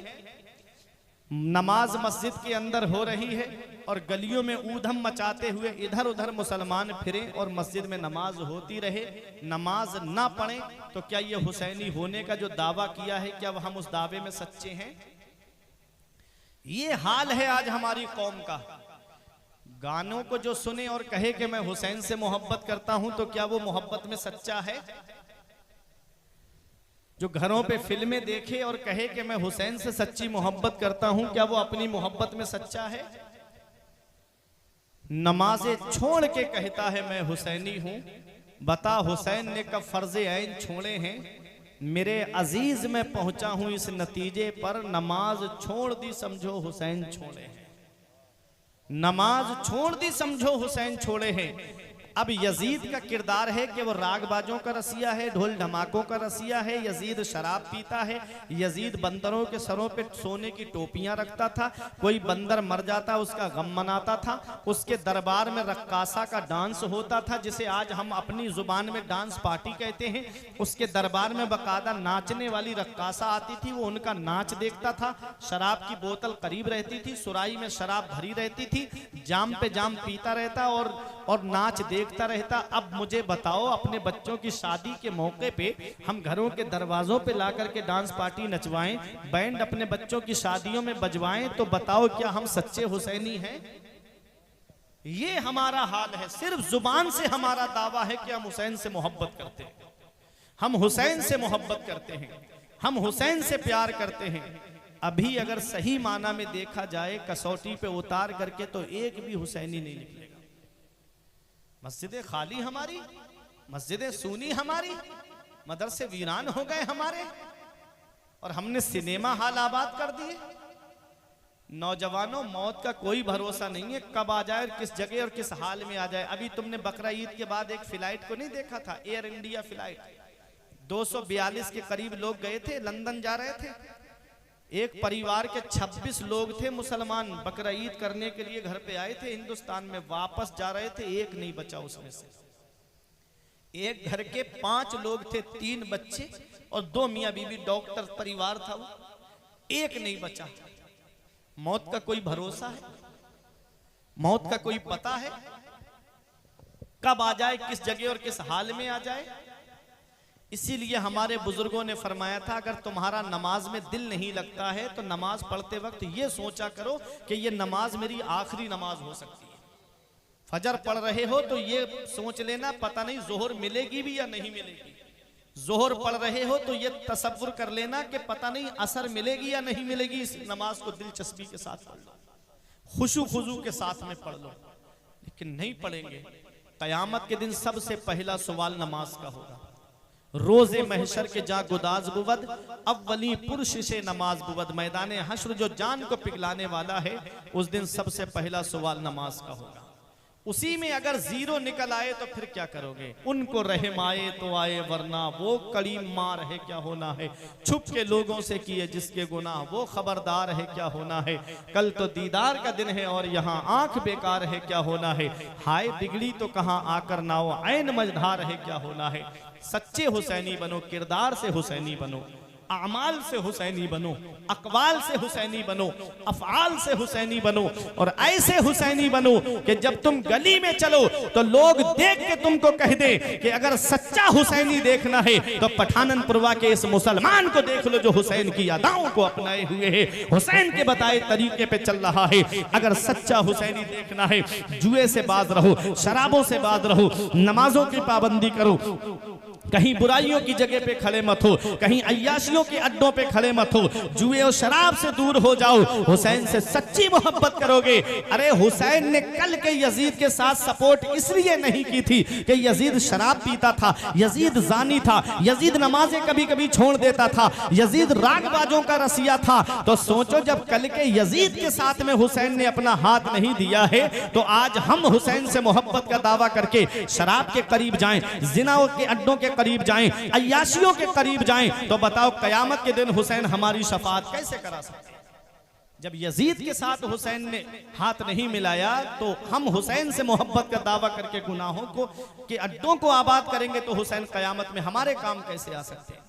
नमाज मस्जिद के अंदर हो रही है और गलियों में ऊधम मचाते हुए इधर उधर मुसलमान फिरे और मस्जिद में नमाज होती रहे, नमाज ना पढ़े, तो क्या ये हुसैनी होने का जो दावा किया है, क्या हम उस दावे में सच्चे हैं? ये हाल है आज हमारी कौम का। गानों को जो सुने और कहे कि मैं हुसैन से मोहब्बत करता हूं, तो क्या वो मोहब्बत में सच्चा है? जो घरों पे फिल्में देखे और कहे कि मैं हुसैन से सच्ची मोहब्बत करता हूं, क्या वो अपनी मोहब्बत में सच्चा है? नमाजें छोड़ के कहता है मैं हुसैनी हूं, बता हुसैन ने कब फर्ज़े ऐन छोड़े हैं? मेरे अजीज में पहुंचा हूं इस नतीजे पर, नमाज छोड़ दी समझो हुसैन छोड़े हैं, नमाज छोड़ दी समझो हुसैन छोड़े हैं। अब यजीद का किरदार है कि वो रागबाजों का रसिया है, ढोल धमाकों का रसिया है। यजीद शराब पीता है। यजीद बंदरों के सरों पे सोने की टोपियां रखता था। कोई बंदर मर जाता उसका गम मनाता था। उसके दरबार में रक्कासा का डांस होता था, जिसे आज हम अपनी जुबान में डांस पार्टी कहते हैं। उसके दरबार में बकायदा नाचने वाली रक्कासा आती थी, वो उनका नाच देखता था। शराब की बोतल करीब रहती थी, सुराही में शराब भरी रहती थी, जाम पे जाम पीता रहता और नाच देखता रहता। अब मुझे बताओ, अपने बच्चों की शादी के मौके पे हम घरों के दरवाजों पे ला करके डांस पार्टी नचवाएं, बैंड अपने बच्चों की शादियों में बजवाएं, तो बताओ क्या हम सच्चे हुसैनी हैं? ये हमारा हाल है। सिर्फ जुबान से हमारा दावा है कि हम हुसैन से मोहब्बत करते हैं, हम हुसैन से मोहब्बत करते हैं, हम हुसैन से प्यार करते हैं। अभी अगर सही माना में देखा जाए, कसौटी पे उतार करके, तो एक भी हुसैनी नहीं निकलेगा। मस्जिदें खाली हमारी, मस्जिदें सूनी हमारी, मदरसे वीरान हो गए हमारे, और हमने सिनेमा हाल आबाद कर दिए। नौजवानों, मौत का कोई भरोसा नहीं है, कब आ जाए, किस जगह और किस हाल में आ जाए। अभी तुमने बकरा ईद के बाद एक फ्लाइट को नहीं देखा था, एयर इंडिया फ्लाइट, 242 के करीब लोग गए थे, लंदन जा रहे थे। एक परिवार के 26 लोग थे मुसलमान, बकरा ईद करने के लिए घर पे आए थे हिंदुस्तान में, वापस जा रहे थे, एक नहीं बचा उसमें से। एक घर के 5 लोग थे, 3 बच्चे और 2 मियां बीवी, डॉक्टर परिवार था वो, एक नहीं बचा। मौत का कोई भरोसा है? मौत का कोई पता है? कब आ जाए, किस जगह और किस हाल में आ जाए? इसीलिए हमारे बुजुर्गों ने फरमाया था, अगर तुम्हारा नमाज में दिल नहीं लगता है तो नमाज पढ़ते वक्त ये सोचा करो कि ये नमाज मेरी आखिरी नमाज हो सकती है। फजर पढ़ रहे हो तो ये सोच लेना, पता नहीं जोहर मिलेगी भी या नहीं मिलेगी। जोहर पढ़ रहे हो तो ये तसव्वुर कर लेना कि पता नहीं असर मिलेगी या नहीं मिलेगी। इस नमाज को दिलचस्पी के साथ पढ़ लो, खुशू खुजू के साथ में पढ़ लो। लेकिन नहीं पढ़ेंगे, कयामत के दिन सबसे पहला सवाल नमाज का होगा। रोजे महशर के जा गुदाज बुवद, अव्वली पुरुष से नमाज बुवद। मैदान हश्र जो जान को पिघलाने वाला है, उस दिन सबसे पहला सवाल नमाज का होगा। उसी में अगर 0 निकल आए तो फिर क्या करोगे? उनको रहम आए तो आए, वरना वो करीम मार है क्या होना है। छुप के लोगों से किए जिसके गुनाह, वो खबरदार है क्या होना है। कल तो दीदार का दिन है और यहाँ आंख बेकार है क्या होना है। हाय बिगड़ी तो कहाँ आकर नाओ, ऐन मझधार है क्या होना है। सच्चे हुसैनी बनो, किरदार से हुसैनी बनो, अमाल से हुसैनी बनो, अकवाल से हुसैनी बनो, अफआल से हुसैनी बनो। और ऐसे हुसैनी बनो कि जब तुम गली में चलो तो लोग देख के तुमको कह दे कि अगर सच्चा हुसैनी देखना है तो पठाननपुरवा के इस मुसलमान को देख लो जो हुसैन की यादाओं को अपनाए हुए है, हुसैन के बताए तरीके पे चल रहा है। अगर सच्चा हुसैनी देखना है, जुए से बाज रहो, शराबों से बाज रहो, नमाजों की पाबंदी करो, कहीं बुराइयों की जगह पे खड़े मत हो, कहीं अय्याशियों के अड्डों पे खड़े मत हो, जुए और शराब से दूर हो जाओ, हुसैन से सच्ची मोहब्बत करोगे। अरे हुसैन ने कल के यजीद के साथ सपोर्ट इसलिए नहीं की थी कि यजीद शराब पीता था, यजीद जानी था, यजीद नमाजें कभी कभी छोड़ देता था, यजीद रागबाजों का रसिया था। तो सोचो जब कल के यजीद के साथ में हुसैन ने अपना हाथ नहीं दिया है, तो आज हम हुसैन से मोहब्बत का दावा करके शराब के करीब जाएं, जिना के अड्डों के करीब जाएं, अय्याशियों के करीब जाएं, तो बताओ कयामत के दिन हुसैन हमारी शफाअत कैसे करा सकते हैं? जब यजीद के साथ हुसैन ने हाथ नहीं मिलाया, तो हम हुसैन से मोहब्बत का दावा करके गुनाहों को के अड्डों को आबाद करेंगे तो हुसैन कयामत में हमारे काम कैसे आ सकते हैं?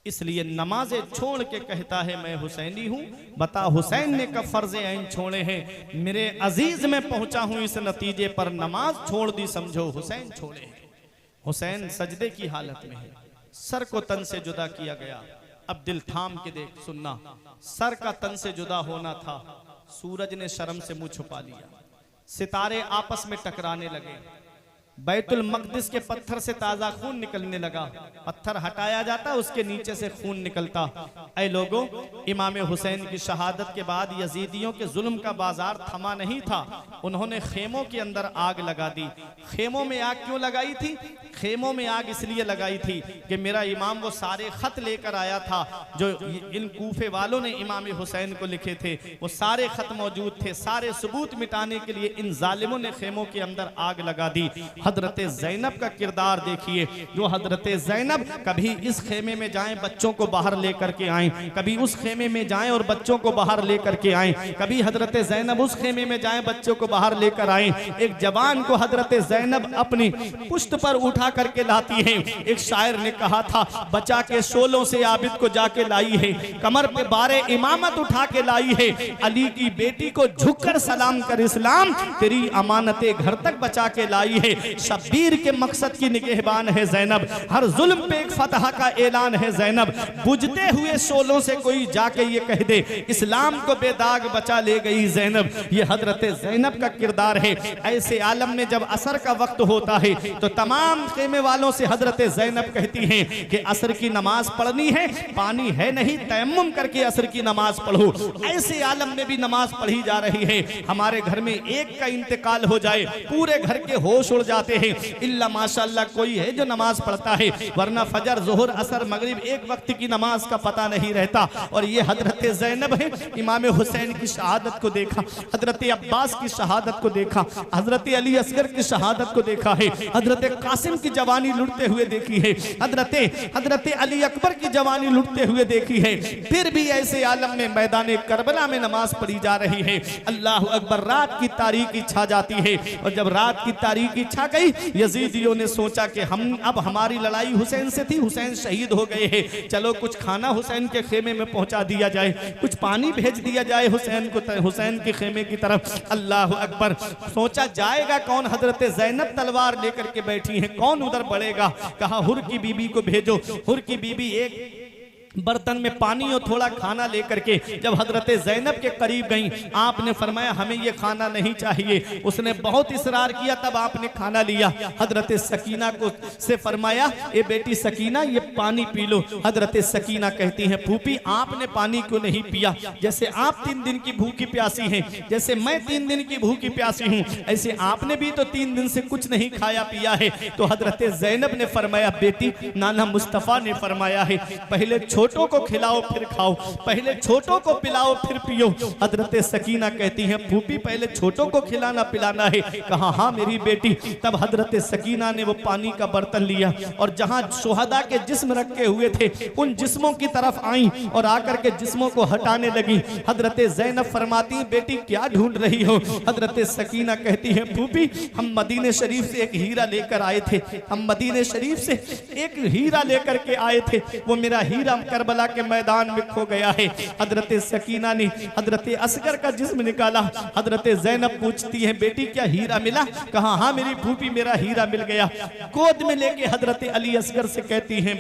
इसलिए नमाजें छोड़ के कहता है मैं हुसैनी हूं। बता हुसैन ने कब फर्ज ऐन छोड़े हैं? मेरे अजीज में पहुंचा हूं इस नतीजे पर, नमाज छोड़ दी समझो हुसैन छोड़े हैं। हुसैन सजदे की हालत में है, सर को तन से जुदा किया गया। अब दिल थाम के देख, सुनना, सर का तन से जुदा होना था, सूरज ने शर्म से मुंह छुपा लिया, सितारे आपस में टकराने लगे, बैतुल मकदिस के पत्थर से ताजा खून निकलने लगा, पत्थर हटाया जाता उसके नीचे से खून निकलता। ऐ लोगों, इमाम हुसैन की शहादत के बाद यजीदियों के जुल्म का बाजार थमा नहीं था, उन्होंने खेमों के अंदर आग लगा दी। खेमों में आग क्यों लगाई थी? खेमों में आग इसलिए लगाई थी कि मेरा इमाम वो सारे खत लेकर आया था जो इन कूफे वालों ने इमाम हुसैन को लिखे थे, वो सारे खत मौजूद थे। सारे सबूत मिटाने के लिए इन जालिमों ने खेमों के अंदर आग लगा दी। हजरत ज़ैनब का किरदार देखिए, जो हजरत ज़ैनब कभी इस खेमे में जाएं बच्चों को बाहर लेकर के आएं, कभी उस खेमे में जाएं और बच्चों को बाहर लेकर के आएं, कभी हजरत ज़ैनब उस खेमे में जाएं बच्चों को बाहर लेकर आएं। एक जवान को हजरत ज़ैनब अपनी पुश्त पर उठा करके लाती हैं। एक शायर ने कहा था, बचा के शोलों से आबिद को जाके लाई है, कमर पे बारे इमामत उठा के लाई है, अली की बेटी को झुककर सलाम कर इस्लाम, तेरी अमानते घर तक बचा के लाई है। शब्बीर के मकसद की निगहबान है ज़ैनब, हर जुल्म पे एक फतह का ऐलान है ज़ैनब। बुझते हुए शोलों से कोई जाके ये कह दे, इस्लाम को बेदाग बचा ले गई ज़ैनब। ये हजरत ज़ैनब का किरदार है। ऐसे आलम में जब असर का वक्त होता है तो तमाम खेमे वालों से हजरत ज़ैनब कहती हैं कि असर की नमाज पढ़नी है, पानी है नहीं, तयम्मुम करके असर की नमाज पढ़ो। ऐसे आलम में भी नमाज पढ़ी जा रही है। हमारे घर में एक का इंतकाल हो जाए, पूरे घर के होश उड़ जाते हैं, इल्ला माशाअल्लाह कोई है जो नमाज पढ़ता है, वरना फजर, ज़ोहर, असर, मगरिब एक वक्त की नमाज का पता नहीं रहता। और ये हजरत ज़ैनब है। इमाम हुसैन की शहादत को देखा, हजरत अब्बास की शहादत को देखा, हजरत अली असगर की शहादत को देखा है, हजरत कासिम की जवानी लुटते हुए देखी है, हजरत अली अकबर की जवानी लुटते हुए देखी है। फिर भी ऐसे आलम में मैदान करबला में नमाज पढ़ी जा रही है। अल्लाह अकबर, रात की तारीकी छा जाती है। और जब रात की तारीकी छा गई, यजीदियों ने सोचा कि हम अब हमारी लड़ाई हुसैन से थी, हुसैन शहीद हो गए हैं, चलो कुछ खाना हुसैन के खेमे में पहुंचा दिया जाए, कुछ पानी भेज दिया जाए हुसैन को, हुसैन के खेमे की तरफ। अल्लाह अकबर, सोचा जाएगा कौन? हजरत ज़ैनब तलवार लेकर के बैठी हैं, कौन उधर बढ़ेगा? कहा हुर की बीबी को भेजो। हुर की बीबी एक बर्तन में पानी और थोड़ा खाना लेकर के जब हजरत ज़ैनब के करीब गई, आपने फरमाया हमें ये खाना नहीं चाहिए। उसने बहुत इसरार किया, तब आपने खाना लिया। हजरत सकीना को से फरमाया, ए बेटी सकीना ये पानी पी लो। हजरत सकीना कहती हैं, फूफी आपने पानी क्यों नहीं पिया? जैसे आप 3 दिन की भूखी प्यासी हैं, जैसे मैं 3 दिन की भूखी प्यासी हूँ, ऐसे आपने भी तो 3 दिन से कुछ नहीं खाया पिया है। तो हजरत ज़ैनब ने फरमाया, बेटी नाना मुस्तफ़ा ने फरमाया है, पहले छोटों को खिलाओ फिर खाओ, पहले छोटों को पिलाओ फिर पियो। हजरत सकीना कहती हैं, फूफी पहले छोटों को खिलाना पिलाना है। कहा हाँ मेरी बेटी। तब हजरत सकीना ने वो पानी का बर्तन लिया और जहां शुहदा के जिस्म रखे हुए थे उन जिस्मों की तरफ आई और आकर के जिस्मों को हटाने लगी। हजरत ज़ैनब फरमाती, बेटी क्या ढूंढ रही हो? हजरत सकीना कहती है, फूफी हम मदीने शरीफ से एक हीरा लेकर आए थे, हम मदीने शरीफ से एक हीरा लेकर के आए थे, वो मेरा हीरा करबला के मैदान में खो गया है। हजरत सकीना ने हजरत असगर का जिस्म निकाला। हजरत ज़ैनब पूछती है, बेटी क्या हीरा मिला? कहा हाँ मेरी फूफी मेरा हीरा मिल गया। गोद में लेके हजरत अली असगर से कहती हैं,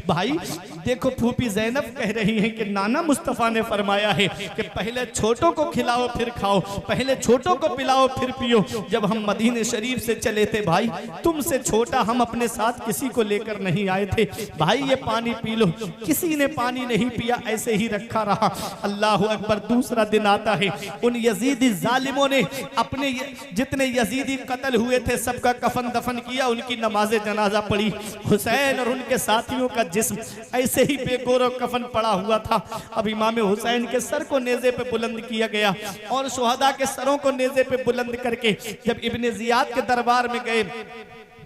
भाई देखो फूफी ज़ैनब कह रही हैं कि नाना मुस्तफ़ा ने फरमाया है कि पहले छोटों को खिलाओ फिर खाओ, पहले छोटों को पिलाओ फिर पियो। जब हम मदीने शरीफ से चले थे भाई, तुमसे छोटा हम अपने साथ किसी को लेकर नहीं आए थे। भाई ये पानी पी लो। किसी ने पानी नहीं पिया, ऐसे ही रखा रहा। अल्लाह अकबर। दूसरा दिन आता है, उन यजीदी जालिमों ने अपने जितने यजीदी कत्ल हुए थे सबका कफन दफन किया, उनकी नमाज जनाजा पढ़ी। हुसैन और उनके साथियों का जिस्म ऐसे ही बेगौर कफन पड़ा हुआ था। अब इमाम हुसैन के सर को नेज़े पे बुलंद किया गया और शुहदा के सरों को नेज़े पे बुलंद करके जब इब्ने ज़ियाद के दरबार में गए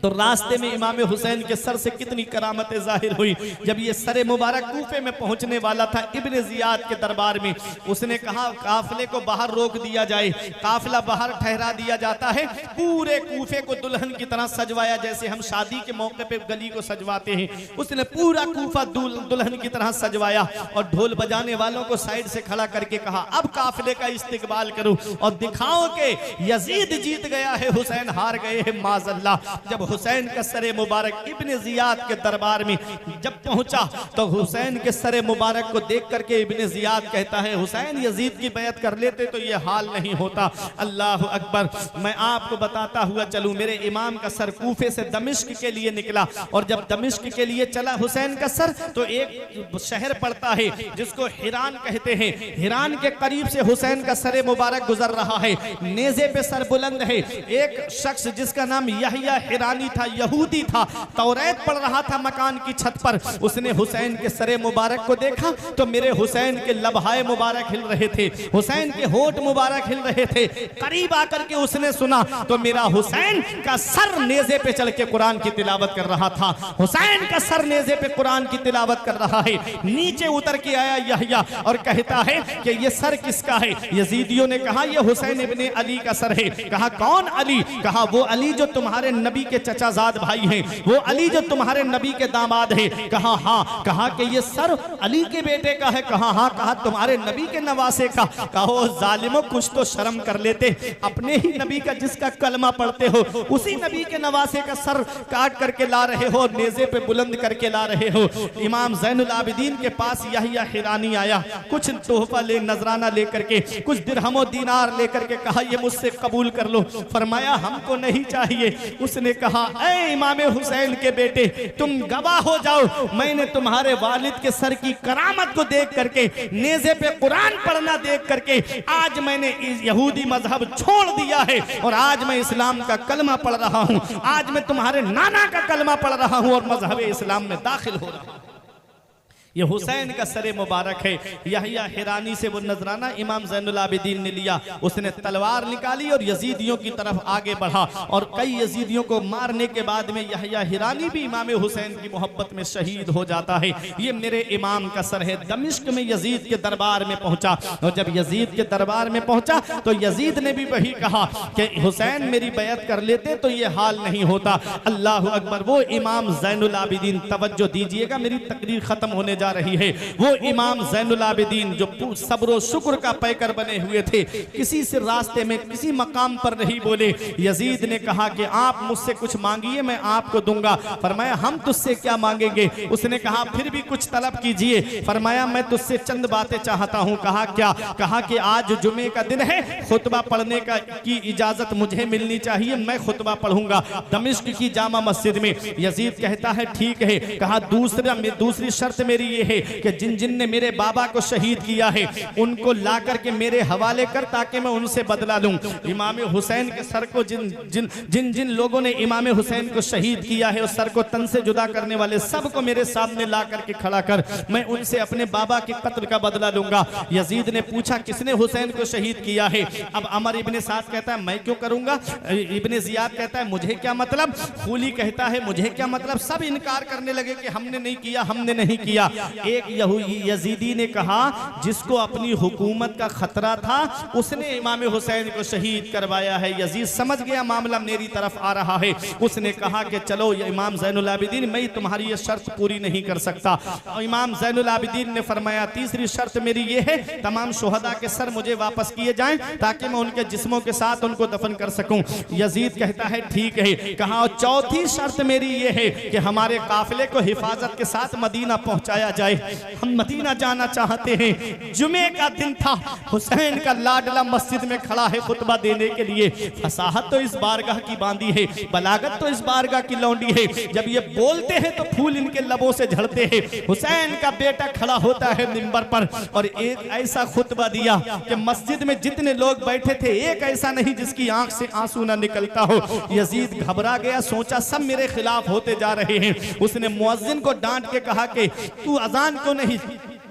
तो रास्ते में इमाम हुसैन के सर से कितनी करामतें जाहिर हुई। जब ये सरे मुबारक कूफे में पहुंचने वाला था इब्ने ज़ियाद के दरबार में, उसने कहा काफिले को बाहर रोक दिया जाए। काफिला बाहर ठहरा दिया जाता है। पूरे कूफे को दुल्हन की तरह सजवाया, जैसे हम शादी के मौके पे गली को सजवाते हैं। उसने पूरा कूफा दुल्हन की तरह सजवाया और ढोल बजाने वालों को साइड से खड़ा करके कहा, अब काफिले का इस्तिकबाल करो और दिखाओ कि यजीद जीत गया है, हुसैन हार गए हैं माज़अल्लाह। जब हुसैन का सरे मुबारक इब्ने ज़ियाद के दरबार में जब पहुंचा तो हुसैन के सरे मुबारक को देख करके इब्ने ज़ियाद कहता है, हुसैन यजीद की बैत कर लेते तो ये हाल नहीं होता। अल्लाह अकबर। मैं आपको बताता हुआ चलूं, मेरे इमाम का सर कूफे से दमिश्क के लिए निकला और जब दमिश्क के लिए चला हुसैन का सर तो एक शहर पड़ता है जिसको हिरान कहते हैं। हिरान के करीब से हुसैन का सरे मुबारक गुजर रहा है। नेज़े पे सर बुलंद है। एक शख्स जिसका नाम यहया हिरानी ईरानी था, यहूदी था, तौरात पढ़ रहा था मकान की छत पर। उसने हुसैन के सरे मुबारक को देखा तो मेरे हुसैन के लबहाए मुबारक हिल रहे थे, हुसैन के होठ मुबारक हिल रहे थे। करीब आकर के उसने सुना तो मेरा हुसैन का सर नेज़े पे चल के कुरान की तिलावत कर रहा था, हुसैन का सर नेज़े पे कुरान की तिलावत कर रहा है। नीचे उतर के आया यहया और कहता है कि ये सर किसका है? यजीदियों ने कहा ये हुसैन इब्ने अली का सर है। कहा कौन अली? कहा वो अली जो तुम्हारे नबी के चचाजाद भाई हैं, वो अली जो तुम्हारे नबी के दामाद है। कहा हाँ। कहा कि ये सर अली के बेटे का है। कहा हाँ। कहा तुम्हारे नबी के नवासे का। कहो जालिमो कुछ तो शर्म कर लेते, अपने ही नबी का जिसका कलमा पढ़ते हो उसी नबी के नवासे का सर काट करके ला रहे हो, नेज़े पे बुलंद करके ला रहे हो। इमाम ज़ैनुल आबिदीन के पास यहया हिरानी आया, कुछ तोहफा ले, नजराना लेकर के, कुछ दिरहमो दीनार लेकर के कहा ये मुझसे कबूल कर लो। फरमाया हमको नहीं चाहिए। उसने कहा ऐ इमाम हुसैन के बेटे, तुम गवाह हो जाओ, मैंने तुम्हारे वालिद के सर की करामत को देख करके, नेज़े पे कुरान पढ़ना देख करके आज मैंने यहूदी मजहब छोड़ दिया है और आज मैं इस्लाम का कलमा पढ़ रहा हूं। आज मैं तुम्हारे नाना का कलमा पढ़ रहा हूं और मजहब इस्लाम में दाखिल हो रहा हूं। ये हुसैन का सरे मुबारक है। यहया हिरानी से वो नजराना इमाम ज़ैनुल आबिदीन ने लिया, उसने तलवार निकाली और यजीदियों की तरफ आगे बढ़ा और कई यजीदियों को मारने के बाद में यहया हिरानी भी इमाम हुसैन की मोहब्बत में शहीद हो जाता है। ये मेरे इमाम का सर है। दमिश्क में यजीद के दरबार में पहुंचा और जब यजीद के दरबार में पहुंचा तो यजीद ने भी वही कहा कि हुसैन मेरी बैत कर लेते तो ये हाल नहीं होता। अल्लाह अकबर। वो इमाम ज़ैनुल आबिदीन, तवज्जो दीजिएगा, मेरी तकरीर खत्म होने जा रही है। वो इमाम ज़ैनुल आबिदीन जो सब्र शुक्र का पैकर बने हुए थे, किसी से रास्ते में किसी मकाम पर नहीं बोले। यजीद ने कहा कि आप मुझसे कुछ मांगिए मैं आपको दूंगा। फरमाया हम तुझसे क्या मांगेंगे? उसने कहा फिर भी कुछ तलब कीजिए। फरमाया मैं तुझसे चंद बातें चाहता हूं। कहा क्या? कहा कि आज जुमे का दिन है, खुतबा पढ़ने की इजाजत मुझे मिलनी चाहिए, मैं खुतबा पढ़ूंगा दमिश्क की जामा मस्जिद में। यजीद कहता है ठीक है। कहा दूसरी शर्त मेरी ये है कि जिन जिन ने मेरे बाबा को शहीद किया है उनको ला करके मेरे हवाले कर ताकि मैं उनसे बदला लूं। इमाम हुसैन के सर को जिन लोगों ने इमाम हुसैन को शहीद किया है उस सर को तन से जुदा करने वाले सबको मेरे सामने ला करके खड़ा कर, मैं उनसे अपने बाबा के कत्ल का बदला लूंगा। यजीद ने पूछा किसने हुसैन को शहीद किया है? अब अमर इब्ने साद कहता है मैं क्यों करूंगा। इब्ने जियाद कहता है मुझे क्या मतलब। खूली कहता है मुझे क्या मतलब। सब इनकार करने लगे कि हमने नहीं किया, हमने नहीं किया। एक यजीदी ने कहा जिसको अपनी हुकूमत का खतरा था उसने इमाम हुसैन को शहीद करवाया है। यजीद समझ गया मामला मेरी तरफ आ रहा है। उसने कहा कि चलो इमाम ज़ैनुल आबिदीन मैं तुम्हारी ये शर्त पूरी नहीं कर सकता। इमाम ज़ैनुल आबिदीन ने फरमाया तीसरी शर्त मेरी ये है तमाम शुहदा के सर मुझे वापस किए जाएं ताकि मैं उनके जिस्मों के साथ उनको दफन कर सकूं। यजीद कहता है ठीक है। कहा चौथी शर्त मेरी ये है कि हमारे काफिले को हिफाजत के साथ मदीना पहुंचाया जाए, हम मदीना जाना चाहते हैं। जुमे का दिन था, हुसैन का लाडला मस्जिद में खड़ा है खुतबा देने के लिए। फसाहत तो इस बारगाह की बांधी है, बलागत तो इस बारगाह की लौंडी है। जब ये बोलते हैं तो फूल इनके लबों से झड़ते हैं। हुसैन का बेटा खड़ा होता है मिंबर पर और एक ऐसा खुतबा दिया कि मस्जिद में जितने लोग बैठे थे एक ऐसा नहीं जिसकी आंख से आंसू ना निकलता हो। यजीद घबरा गया, सोचा सब मेरे खिलाफ होते जा रहे हैं। उसने मुअज्जिन को डांट के कहा कि तू अजान क्यों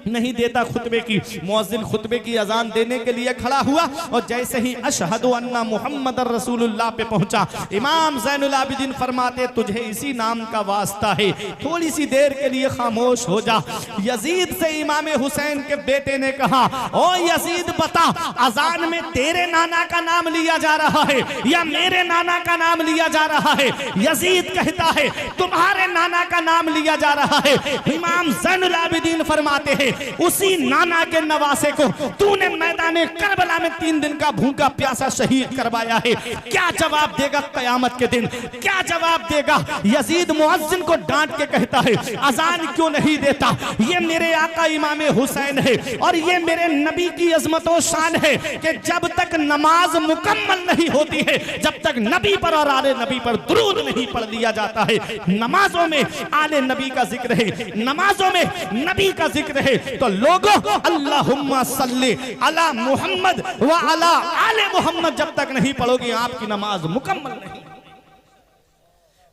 नहीं देता खुतबे की। मुअज्जिन खुतबे की अजान देने के लिए खड़ा हुआ और जैसे ही अशहदु अन्ना मुहम्मदर रसूलुल्लाह पे पहुंचा, इमाम ज़ैनुल आबिदीन फरमाते तुझे इसी नाम का वास्ता है, थोड़ी सी देर के लिए खामोश हो जा। यजीद से इमाम हुसैन के बेटे ने कहा ओ यजीद बता अजान में तेरे नाना का नाम लिया जा रहा है या मेरे नाना का नाम लिया जा रहा है? यजीद कहता है तुम्हारे नाना का नाम लिया जा रहा है। इमाम ज़ैनुल आबिदीन फरमाते हैं उसी नाना के नवासे को तूने मैदाने करबला में 3 दिन का भूखा प्यासा शहीद करवाया है। क्या जवाब देगा कयामत के दिन? क्या जवाब देगा? यजीद मुअज्जिन को डांट के कहता है अजान क्यों नहीं देता? ये मेरे आका इमाम हुसैन है और ये मेरे नबी की अजमत और शान है कि जब तक नमाज मुकम्मल नहीं होती है, जब तक नबी पर और आले नबी पर दुरूद नहीं पढ़ लिया जाता है। नमाजों में आले नबी का जिक्र है, नमाजों में नबी का जिक्र है, तो लोगों अल्लाहुम्मा सल्ली अला मुहम्मद व अला आले मुहम्मद जब तक नहीं पढ़ोगे आपकी नमाज मुकम्मल नहीं।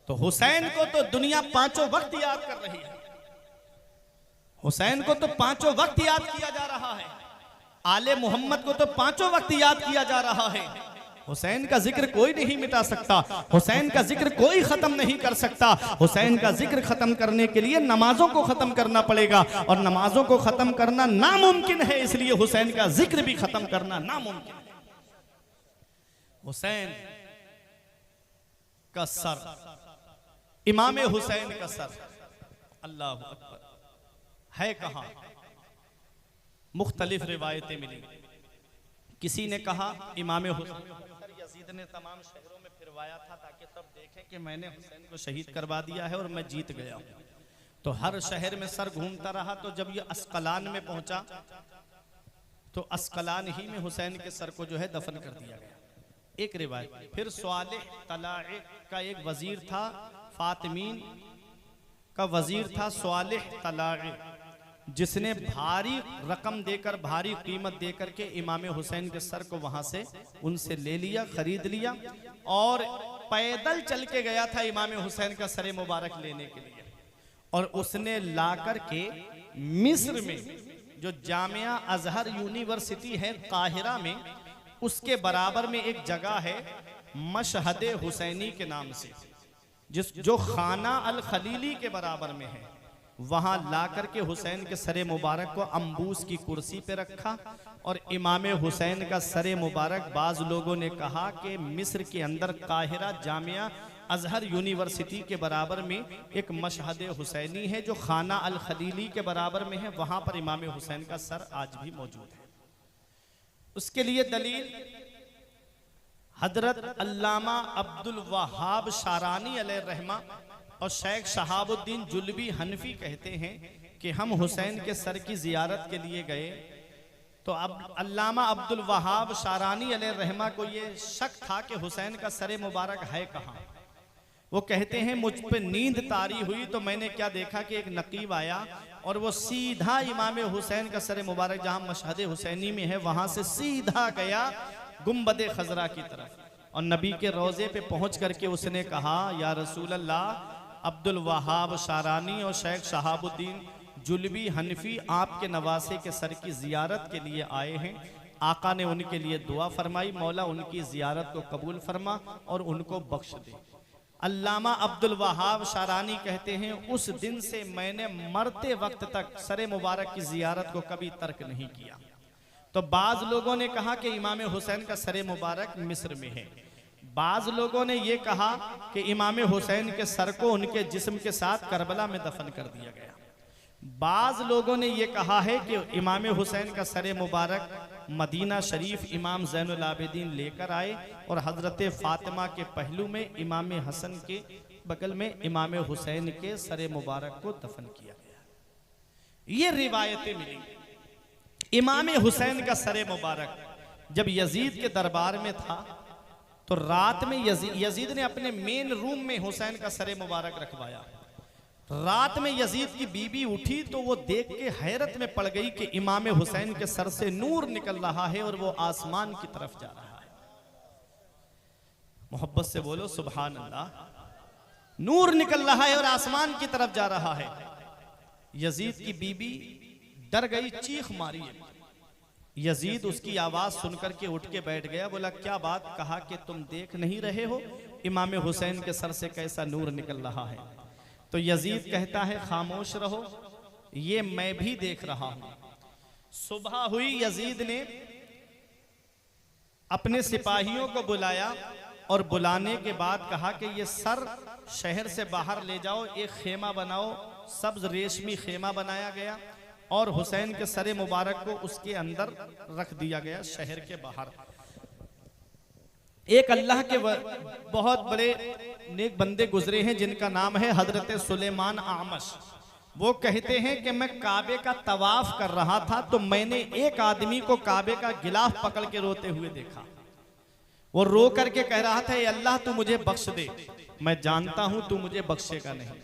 तो हुसैन को तो दुनिया पांचों वक्त याद कर रही है, हुसैन को तो पांचों वक्त याद किया जा रहा है, आले मोहम्मद को तो पांचों वक्त याद किया जा रहा है। हुसैन का जिक्र कोई नहीं मिटा सकता, हुसैन का जिक्र कोई खत्म नहीं कर सकता। हुसैन का जिक्र खत्म करने के लिए नमाजों को खत्म करना पड़ेगा, और नमाजों को खत्म करना नामुमकिन है, इसलिए हुसैन का जिक्र भी खत्म करना नामुमकिन है। हुसैन का सर, इमाम हुसैन का सर, अल्लाह अकबर, है कहां? मुख्तलिफ रिवायतें मिली। किसी ने कहा इमाम हुसैन यजीद ने तमाम शहरों में फिरवाया था ताकि सब देखें कि मैंने हुसैन को शहीद करवा दिया है और मैं जीत गया हूं। तो हर शहर में सर घूमता रहा, तो जब ये अस्कलान में पहुंचा तो अस्कलान ही में हुसैन के सर को जो है दफन कर दिया गया, एक रिवायत। फिर स्वालिह तलाए का एक वजीर था, फातिमीन का वजीर था स्वालिह तलाए, जिसने भारी रकम देकर, भारी कीमत देकर के इमाम हुसैन के सर को वहां से उनसे ले लिया, खरीद लिया, और पैदल चल के गया था इमाम हुसैन का सर मुबारक लेने के लिए। और उसने लाकर के मिस्र में जो जामिया अजहर यूनिवर्सिटी है काहिरा में, उसके बराबर में एक जगह है मशहद हुसैनी के नाम से, जो खाना अल खलीली के बराबर में है, वहां लाकर के हुसैन के सरे मुबारक को अंबूस की कुर्सी पे रखा। और इमाम हुसैन का सरे मुबारक, बाज लोगों ने कहा कि मिस्र के अंदर काहिरा जामिया अजहर यूनिवर्सिटी के बराबर में एक मशहद हुसैनी है जो खाना अल खलीली के बराबर में है, वहां पर इमाम हुसैन का सर आज भी मौजूद है। उसके लिए दलील हजरत अल्लामा अब्दुल वहाब शारानी अलैहिर्रहमा और शेख शहाबुद्दीन जुल्बी हनफी कहते हैं कि हम हुसैन के सर की जियारत के लिए गए, तो अब अल्लामा अब्दुल वहाब शारानी अलैहिर्रहमा को ये शक था कि हुसैन का सर मुबारक है कहाँ। वो कहते हैं मुझ पे नींद तारी हुई तो मैंने क्या देखा कि एक नकीब आया और वो सीधा इमाम हुसैन का सर मुबारक जहाँ मशहद हुसैनी में है वहां से सीधा गया गुम्बद खजरा की तरफ, और नबी के रोजे पे पहुंच करके उसने कहा, या रसूल अल्लाह, अब्दुल वहाब शारानी और शेख शहाबुद्दीन जुल्बी हनफी आपके नवासे के सर की जियारत के लिए आए हैं। आका ने उनके लिए दुआ फरमाई, मौला उनकी जियारत को कबूल फरमा और उनको बख्श दे। अल्लामा अब्दुल वहाब शारानी कहते हैं उस दिन से मैंने मरते वक्त तक सर मुबारक की जियारत को कभी तर्क नहीं किया। तो बाज लोगों ने कहा कि इमाम हुसैन का सर मुबारक मिस्र में है, बाज लोगों ने यह कहा कि इमाम हुसैन के सर को उनके जिस्म के साथ करबला में दफन कर दिया गया। बाज लोगों ने यह कहा है कि इमाम हुसैन का सर मुबारक मदीना शरीफ इमाम ज़ैनुल आबिदीन लेकर आए और हजरत फातिमा के पहलू में इमाम हसन के बगल में इमाम हुसैन के सर मुबारक को दफन किया गया। ये रिवायतें मिली। इमाम हुसैन का सर मुबारक जब यजीद के दरबार में था तो रात में यजीद ने अपने मेन रूम में हुसैन का सर मुबारक रखवाया। रात में यजीद की बीबी उठी तो वो देख के हैरत में पड़ गई कि इमाम हुसैन के सर से नूर निकल रहा है और वो आसमान की तरफ जा रहा है। मोहब्बत से बोलो सुभान अल्लाह। नूर निकल रहा है और आसमान की तरफ जा रहा है। यजीद की बीबी डर गई, चीख मारी। यजीद उसकी आवाज सुनकर के उठ के बैठ गया, बोला क्या बात? कहा कि तुम देख नहीं रहे हो इमाम हुसैन के सर से कैसा नूर निकल रहा है? तो यजीद कहता है खामोश रहो, ये मैं भी देख रहा हूं। सुबह हुई, यजीद ने अपने सिपाहियों को बुलाया और बुलाने के बाद कहा कि ये सर शहर से बाहर ले जाओ, एक खेमा बनाओ। सब्ज रेशमी खेमा बनाया गया और हुसैन के सर मुबारक को उसके अंदर रख दिया गया शहर के बाहर। एक अल्लाह के बहुत बड़े नेक बंदे गुजरे हैं जिनका नाम है हजरत सुलेमान आमश। वो कहते हैं कि मैं काबे का तवाफ कर रहा था तो मैंने एक आदमी को काबे का गिलाफ पकड़ के रोते हुए देखा। वो रो करके कह रहा था, ए अल्लाह तू मुझे बख्श दे, मैं जानता हूं तू मुझे बख्शेगा नहीं।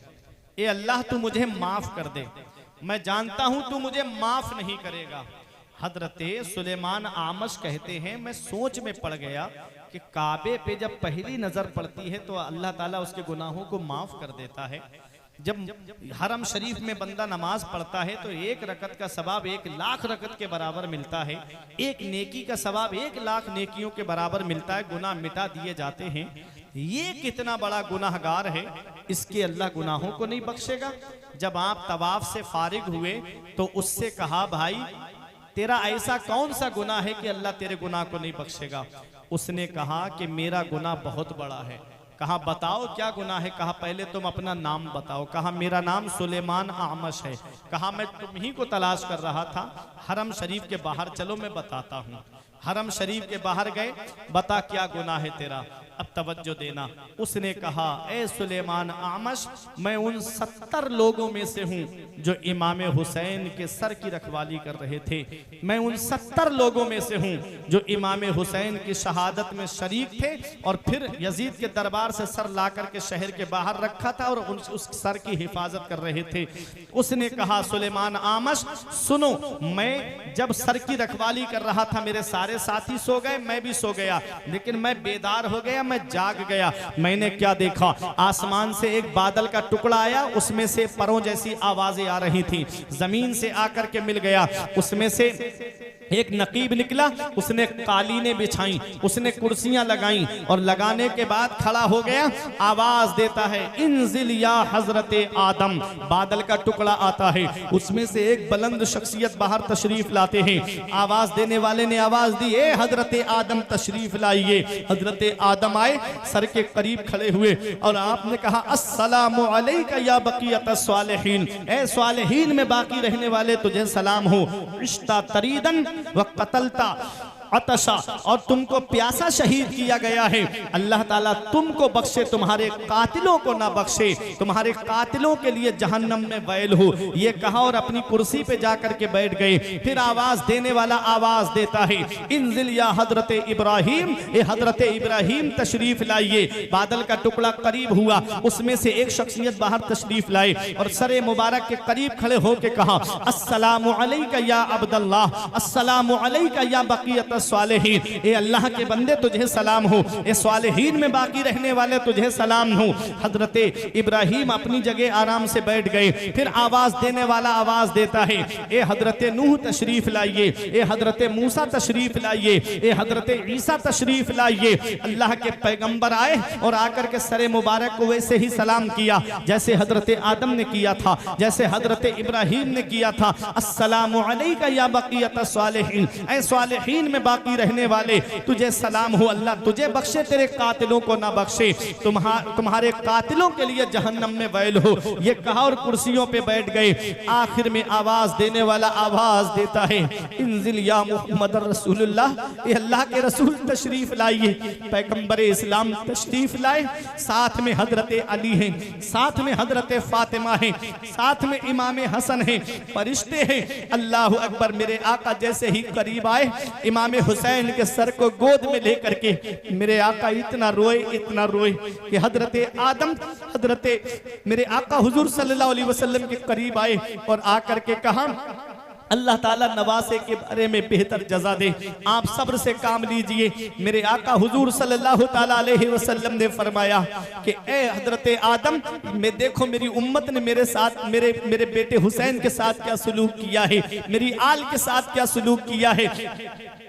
ए अल्लाह तू मुझे माफ कर दे, मैं जानता हूं तू मुझे माफ नहीं करेगा। हजरते सुलेमान आमश कहते हैं मैं सोच में पड़ गया कि काबे पे जब पहली नजर पड़ती है तो अल्लाह ताला उसके गुनाहों को माफ कर देता है। जब हरम शरीफ में बंदा नमाज पढ़ता है तो 1 रकत का सवाब 1,00,000 रकत के बराबर मिलता है। एक नेकी का सवाब 1,00,000 नेकियों के बराबर मिलता है। गुनाह मिटा दिए जाते हैं। ये कितना बड़ा गुनाहगार है, इसके अल्लाह गुनाहों को नहीं बख्शेगा। जब आप तवाफ से फारिग हुए तो उससे कहा भाई तेरा ऐसा कौन सा गुनाह है कि अल्लाह तेरे गुनाह को नहीं बख्शेगा। उसने कहा कि मेरा गुनाह बहुत बड़ा है। कहा बताओ क्या गुनाह है। कहा पहले तुम अपना नाम बताओ। कहा मेरा नाम सुलेमान आमश है। कहा मैं तुम ही को तलाश कर रहा था। हरम शरीफ के बाहर चलो मैं बताता हूँ। हरम शरीफ के बाहर गए, बता क्या गुनाह है तेरा, अब तवज्जो देना। उसने कहा ए सुलेमान आमश, मैं उन 70 लोगों में से हूँ जो इमाम हुसैन के सर की रखवाली कर रहे थे। मैं उन 70 लोगों में से हूँ जो इमाम हुसैन की शहादत में शरीक थे और फिर यजीद के दरबार से सर ला करके शहर के बाहर रखा था और उस सर की हिफाजत कर रहे थे। उसने कहा सुलेमान आमश सुनो, मैं जब सर की रखवाली कर रहा था मेरे सारे साथी सो गए, मैं भी सो गया, लेकिन मैं बेदार हो गया, मैं जाग गया। मैंने क्या देखा, आसमान से एक बादल का टुकड़ा आया, उसमें से परों जैसी आवाजें आ रही थी। जमीन से आकर के मिल गया, उसमें से एक नकीब निकला, उसने कालीनें बिछाई, उसने कुर्सियां लगाई और लगाने के बाद खड़ा हो गया। आवाज देता है इंजिल या हजरते आदम। बादल का टुकड़ा आता है, उसमें से एक बुलंद शख्सियत बाहर तशरीफ लाते हैं। आवाज देने वाले ने आवाज दी ए हजरते आदम तशरीफ लाइए। हजरते आदम आए, सर के करीब खड़े हुए और आपने कहा अस्सलामु अलैका या बकियत स्वालिहीन, ए स्वालिहीन में बाकी रहने वाले तुझे सलाम हो। रिश्ता तरीदन व कतलता अतशा, और तुमको प्यासा शहीद किया गया है। अल्लाह ताला तुमको बख्शे, तुम्हारे कातिलों को ना बख्शे, तुम्हारे कातिलों के लिए जहन्नम में वैल हो। ये कहा और अपनी कुर्सी पे जाकर के बैठ गए। फिर आवाज देने वाला आवाज देता है इंजिल या हजरते इब्राहिम, ए हजरते इब्राहिम तशरीफ लाइए। बादल का टुकड़ा करीब हुआ, उसमें से एक शख्सियत बाहर तशरीफ लाए और सरे मुबारक के करीब खड़े होके कहा अस्सलामु अलैका या अब्दुल्लाह, अस्सलामु अलैका या बकियत स्वालिहीन, ए अल्लाह के बंदे तुझे सलाम हो, ए स्वालिहीन में बाकी रहने वाले तुझे सलाम हो। हजरते इब्राहिम अपनी जगह आराम से बैठ गए। फिर आवाज देने वाला आवाज देता है ए हजरते नूह तशरीफ लाइए, ए हजरते मूसा तशरीफ लाइए, ए हजरते ईसा तशरीफ लाइए। अल्लाह के पैगंबर आए और आकर के सरे मुबारक को वैसे ही सलाम किया जैसे हजरते आदम ने किया था, जैसे हजरते इब्राहिम ने किया था। अस्सलामु अलैका या बकियत स्वालिहीन, ए स्वालिहीन में बाकी रहने वाले तुझे सलाम हो। अल्लाह तुझे बख्शे, तेरे कातिलों को ना बख्शे, तुम्हारे कातिलों के लिए जहन्नम में वैल हो। ये कहा और कुर्सियों पे बैठ गए। आखिर में आवाज देने वाला आवाज देता है इंजिल या मुहम्मद रसूलुल्लाह, ये अल्लाह के रसूल तशरीफ लाइए। पैगंबर इस्लाम तशरीफ लाए, साथ में हजरते अली हैं, साथ में हजरते फातिमा हैं, साथ में इमाम हसन हैं, फरिश्ते हैं। अल्लाह अकबर। मेरे आका जैसे ही करीब आए, इमाम हुसैन के सर को गोद में लेकर के मेरे आका इतना रोए कि हजरते आदम, हजरते मेरे आका हुजूर सल्लल्लाहु अलैहि वसल्लम के करीब आए और आकर के कहा अल्लाह ताला नवासे के बारे में बेहतर जजा दे, आप सब्र से काम लीजिए। मेरे आका हुजूर सल्लल्लाहु ताला अलैहि वसल्लम ने फरमाया कि ए हजरते आदम, मैं देखो मेरी उम्मत ने मेरे साथ, मेरे बेटे हुसैन के साथ क्या सलूक किया है, मेरी आल के साथ क्या सलूक किया है।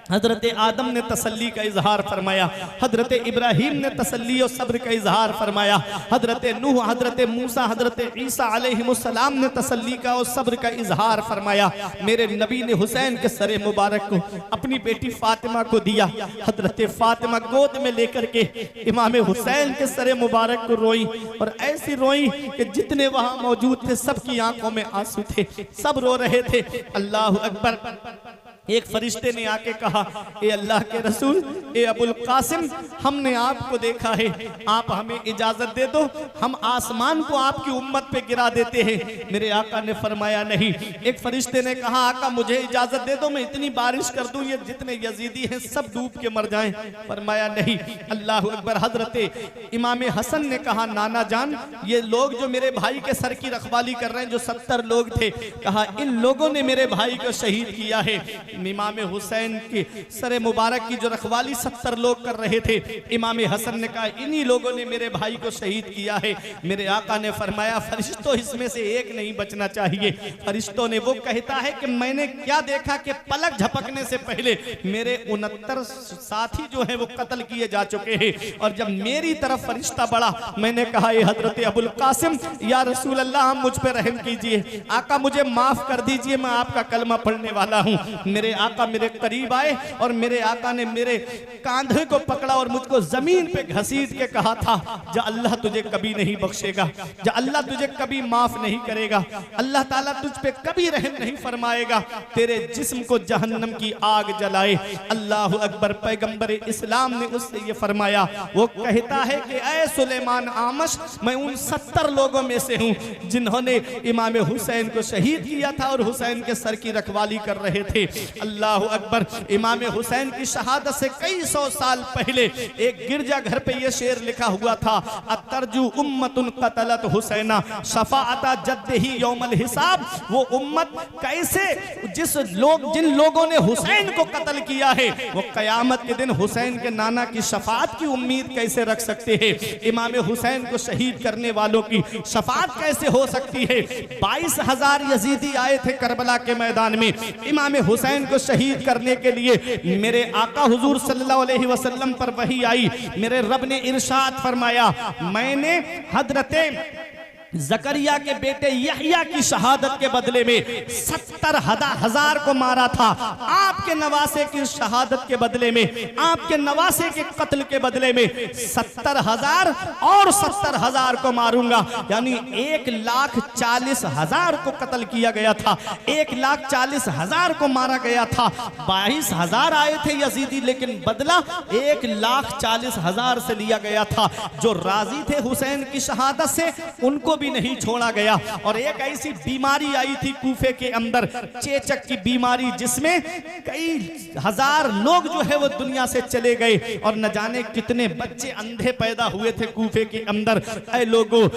हजरते आदम ने तसल्ली का इजहार फरमाया, हजरते इब्राहिम ने तसल्ली और सब्र का इजहार फरमाया, हजरते नूह, हजरते मूसा, हजरते ईसा अलैहिमुस्सलाम ने तसल्ली का और सब्र का इजहार फरमाया। मेरे नबी ने हुसैन के सरे मुबारक को अपनी बेटी फातिमा को दिया। हजरते फातिमा गोद में लेकर के इमाम हुसैन के सरे मुबारक को रोई और ऐसी रोई कि जितने वहां मौजूद थे सबकी आंखों में आंसू थे, सब रो रहे थे। अल्लाह अकबर। एक फरिश्ते ने आके कहा ए अल्लाह के रसूल, ए अबुल कासिम, हमने आपको देखा है, आप हमें इजाजत दे दो, हम आसमान को आपकी उम्मत पे गिरा देते हैं। मेरे आका ने फरमाया नहीं। एक फरिश्ते ने कहा आका मुझे इजाजत दे दो, मैं इतनी बारिश कर दूं ये जितने यजीदी हैं सब डूब के मर जाएं। फरमाया नहीं। अल्लाह अकबर। हजरते इमाम हसन ने कहा नाना जान, ये लोग जो मेरे भाई के सर की रखवाली कर रहे हैं, जो 70 लोग थे, कहा इन लोगों ने मेरे भाई को शहीद किया है। इमाम हुसैन के सर मुबारक की जो रखवाली 70 लोग कर रहे थे, इमाम हसन ने कहा इन्हीं लोगों ने मेरे भाई को शहीद किया है। मेरे आका ने फरमाया फरिश्तों इसमें से एक नहीं बचना चाहिए। फरिश्तों ने, वो कहता है कि मैंने क्या देखा कि पलक झपकने से पहले मेरे 69 साथी जो है वो कत्ल किए जा चुके हैं, और जब मेरी तरफ फरिश्ता बढ़ा मैंने कहा ये हजरत अबुल कासिम या रसूल अल्लाह मुझ पे रहम कीजिए, आका मुझे माफ कर दीजिए, मैं आपका कलमा पढ़ने वाला हूँ। मेरे आका मेरे करीब आए और मेरे आका ने मेरे कांधे को पकड़ा और मुझको जमीन पे घसीट के कहा था जा अल्लाह तुझे कभी नहीं बख्शेगा, जा अल्लाह तुझे कभी माफ नहीं करेगा, अल्लाह ताला तुझ पे कभी रहम नहीं फरमाएगा, तेरे जिस्म को जहन्नम की आग जलाए। अल्लाह अकबर। पैगंबर इस्लाम ने उससे ये फरमाया, वो कहता है कि ऐ सुलेमान आमश, मैं उन 70 लोगों में से हूँ जिन्होंने इमाम हुसैन को शहीद किया था और हुसैन के सर की रखवाली कर रहे थे। अल्लाह अकबर। इमाम हुसैन की शहादत से कई 100 साल पहले एक गिरजा घर पे ये शेर लिखा हुआ था, अतरजू उम्मतुन कतलत हुसैना शफाअता जद्दही यौमल हिसाब। वो उम्मत कैसे, जिन लोगों ने हुसैन को कत्ल किया है वो कयामत के दिन हुसैन के नाना की शफाअत की उम्मीद कैसे रख सकते हैं। इमाम हुसैन को शहीद करने वालों की शफाअत कैसे हो सकती है। 22,000 यजीदी आए थे करबला के मैदान में इमाम हुसैन को शहीद करने के लिए। मेरे आका हुजूर सल्लल्लाहु अलैहि वसल्लम पर वही आई, मेरे रब ने इरशाद फरमाया, मैंने हजरते जकरिया के बेटे यहया की शहादत के बदले में 70,000 को मारा था, आपके नवासे की शहादत के बदले में, आपके नवासे के कत्ल के बदले में 70,000 और 70,000 को मारूंगा। यानी 1,40,000 को कत्ल किया गया था, 1,40,000 को मारा गया था। 22,000 आए थे यजीदी, लेकिन बदला 1,40,000 से लिया गया था। जो राजी थे हुसैन की शहादत से उनको भी नहीं छोड़ा गया। और एक ऐसी बीमारी आई थी कूफे के अंदर, चेचक की बीमारी, जिसमें कई हजार लोग जो है वो दुनिया से चले गए और न जाने कितने बच्चे अंधे पैदा हुए थे कूफे के अंदर। ऐ लोगों,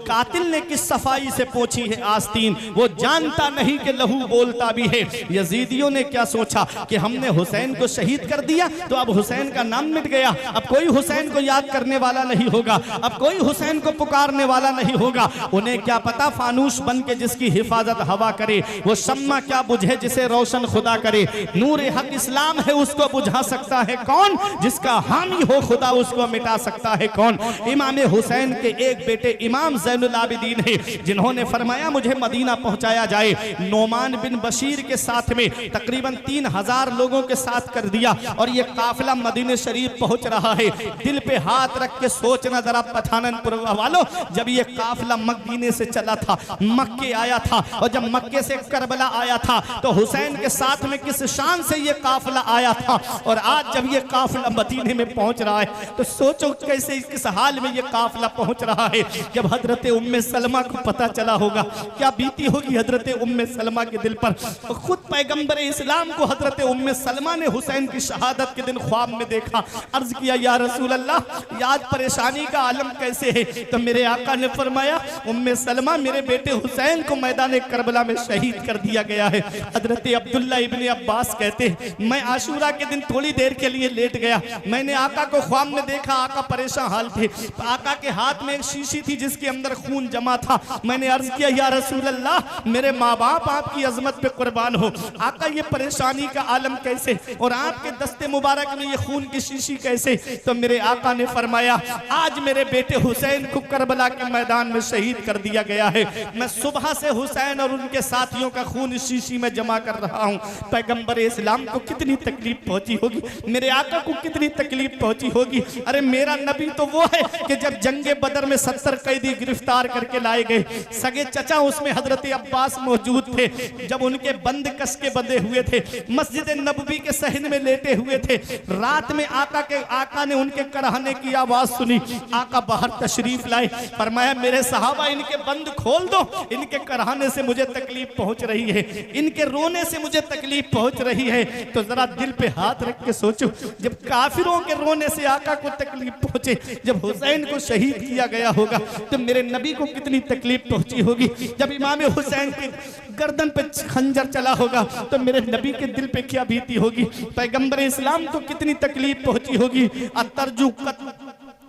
कातिल ने किस सफाई से पोंछी है आस्तीन, वो जानता नहीं कि लहू बोलता भी है। यजीदियों ने क्या सोचा कि हमने हुसैन को शहीद कर दिया तो अब हुसैन का नाम मिट गया, अब कोई हुसैन को याद करने वाला नहीं होगा, अब कोई हुसैन को पुकारने वाला नहीं होगा। उन्हें क्या पता फानूस बन के जिसकी हिफाजत हवा करे, वो शम्मा क्या बुझे जिसे रोशन खुदा करे। नूर हक इस्लाम है उसको बुझा सकता है कौन, जिसका हामी हो खुदा उसको मिटा सकता है कौन। इमाम हुसैन के एक बेटे इमाम ज़ैनुल आबिदीन है जिन्होंने फरमाया मुझे मदीना पहुंचाया जाए। नोमान बिन बशीर के साथ में तकरीबन 3,000 लोगों के साथ कर दिया और ये काफिला मदीने शरीफ पहुंच रहा है। दिल पे हाथ रख के सोचना जरा पठाननपुर वालों, जब ये काफिला मदीने से चला था, मक्के आया था, और जब मक्के से करबला आया था तो हुसैन के साथ में किस शान से ये काफिला आया था। और आज जब ये काफिला मदीने में पहुंच रहा है तो सोचो कैसे किस हाल में ये काफिला पहुंच रहा है। जब हजरत उम्मे सलमा को पता चला होगा क्या बीती होगी हजरत उम्मे सलमा के दिल पर। खुद पैगंबर इस्लाम को हजरत उम्मे सलमा ने हुसैन की शहादत के दिन ख्वाब में देखा। अर्ज किया या रसूल अल्लाह, याद परेशानी का आलम कैसे है। तो मेरे आका ने फरमाया उम्मे सलमा, मेरे बेटे हुसैन को मैदान करबला में शहीद कर दिया गया है। हजरत अब्दुल्ला इब्ने अब्बास कहते मैं आशूरा के दिन थोड़ी देर के लिए लेट गया, मैंने आका को ख्वाब में देखा, आका परेशान हाल थे, आका के हाथ में एक शीशी थी जिसके अंदर खून जमा था। मैंने अर्ज किया या रसूल अल्लाह, मेरे माँ बाप आपकी अजमत पे कुर्बान हो, आका ये परेशानी का आलम कैसे और आपके दस्ते मुबारक में ये खून की शीशी कैसे। तो मेरे आका ने फरमाया आज मेरे बेटे हुसैन को करबला के मैदान में शहीद कर दिया गया है, मैं सुबह से हुसैन और उनके साथियों का खून इस शीशी में जमा कर रहा हूँ। पैगंबर इस्लाम को कितनी तकलीफ पहुंची होगी, मेरे आका को कितनी तकलीफ पहुंची होगी। अरे मेरा नबी तो वो है कि जब जंगे बदर में 70 कैदी गिरफ्तार करके लाए गए, सगे चचा उसमें हजरत अब्बास मौजूद थे, जब उनके बंद कस के बंधे हुए थे, मस्जिद नबवी के सहन में लेटे हुए थे। रात में आका ने उनके करहने की आवाज सुनी, आका बाहर तशरीफ लाए, फरमाया मेरे साहब सहाबा इनके बंद खोल दो, इनके कराहने से मुझे तकलीफ पहुंच रही है, इनके रोने से मुझे तकलीफ पहुंच रही है। तो जरा दिल पे हाथ रख के सोचो, जब काफिरों के रोने से आका को तकलीफ पहुंचे, जब हुसैन को शहीद किया गया होगा तो मेरे नबी को कितनी तकलीफ पहुंची होगी। जब इमाम हुसैन के गर्दन पे खंजर चला होगा तो मेरे नबी के दिल पे क्या बीती होगी। पैगंबर इस्लाम को कितनी तकलीफ पहुंची होगी।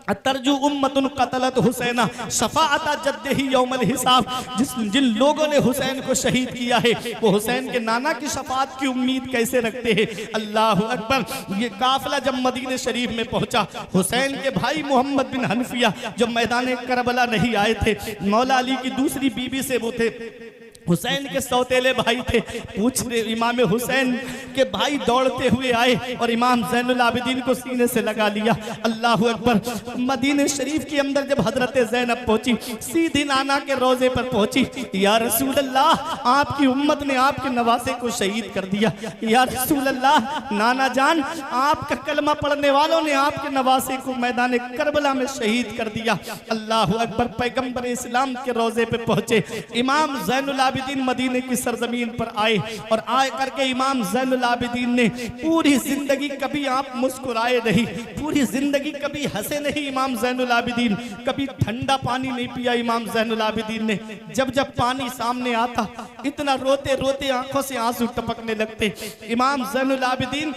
अतरजू उम्मतुन कतलत हुसैना शफाअता जद्दिही यौमल हिसाब। जिन लोगों ने हुसैन को शहीद किया है वो हुसैन के नाना की शफाअत की उम्मीद कैसे रखते हैं। अल्लाह अकबर। ये काफिला जब मदीने शरीफ में पहुंचा, हुसैन के भाई मोहम्मद बिन हनफिया जो मैदान करबला नहीं आए थे, मौला अली की दूसरी बीबी से वो थे, हुसैन के सौतेले भाई थे, पूछ रहे इमाम हुसैन के भाई दौड़ते हुए आए और इमाम ज़ैनुल आबिदीन को सीने से लगा लिया। अल्लाह अकबर। मदीने शरीफ के अंदर जब हजरत ज़ैनब पहुंची, सीधी नाना के रोजे पर पहुंची, या रसूल अल्लाह, आपकी उम्मत ने आपके नवासे को शहीद कर दिया। या रसूल अल्लाह, नाना जान, आपका कलमा पढ़ने वालों ने आपके नवासे को मैदान करबला में शहीद कर दिया। अल्लाह अकबर। पैगंबर इस्लाम के रोजे पे पहुंचे, इमाम ज़ैनुल आबिदीन मदीने की सरजमीन पर आए और आए करके इमाम ज़ैनुल आबिदीन ने पूरी जिंदगी कभी आप मुस्कुराए नहीं, पूरी जिंदगी कभी हंसे नहीं। इमाम ज़ैनुल आबिदीन कभी ठंडा पानी नहीं पिया। इमाम ज़ैनुल आबिदीन ने जब जब पानी सामने आता इतना रोते रोते आंखों से आंसू टपकने लगते। इमाम ज़ैनुल आबिदीन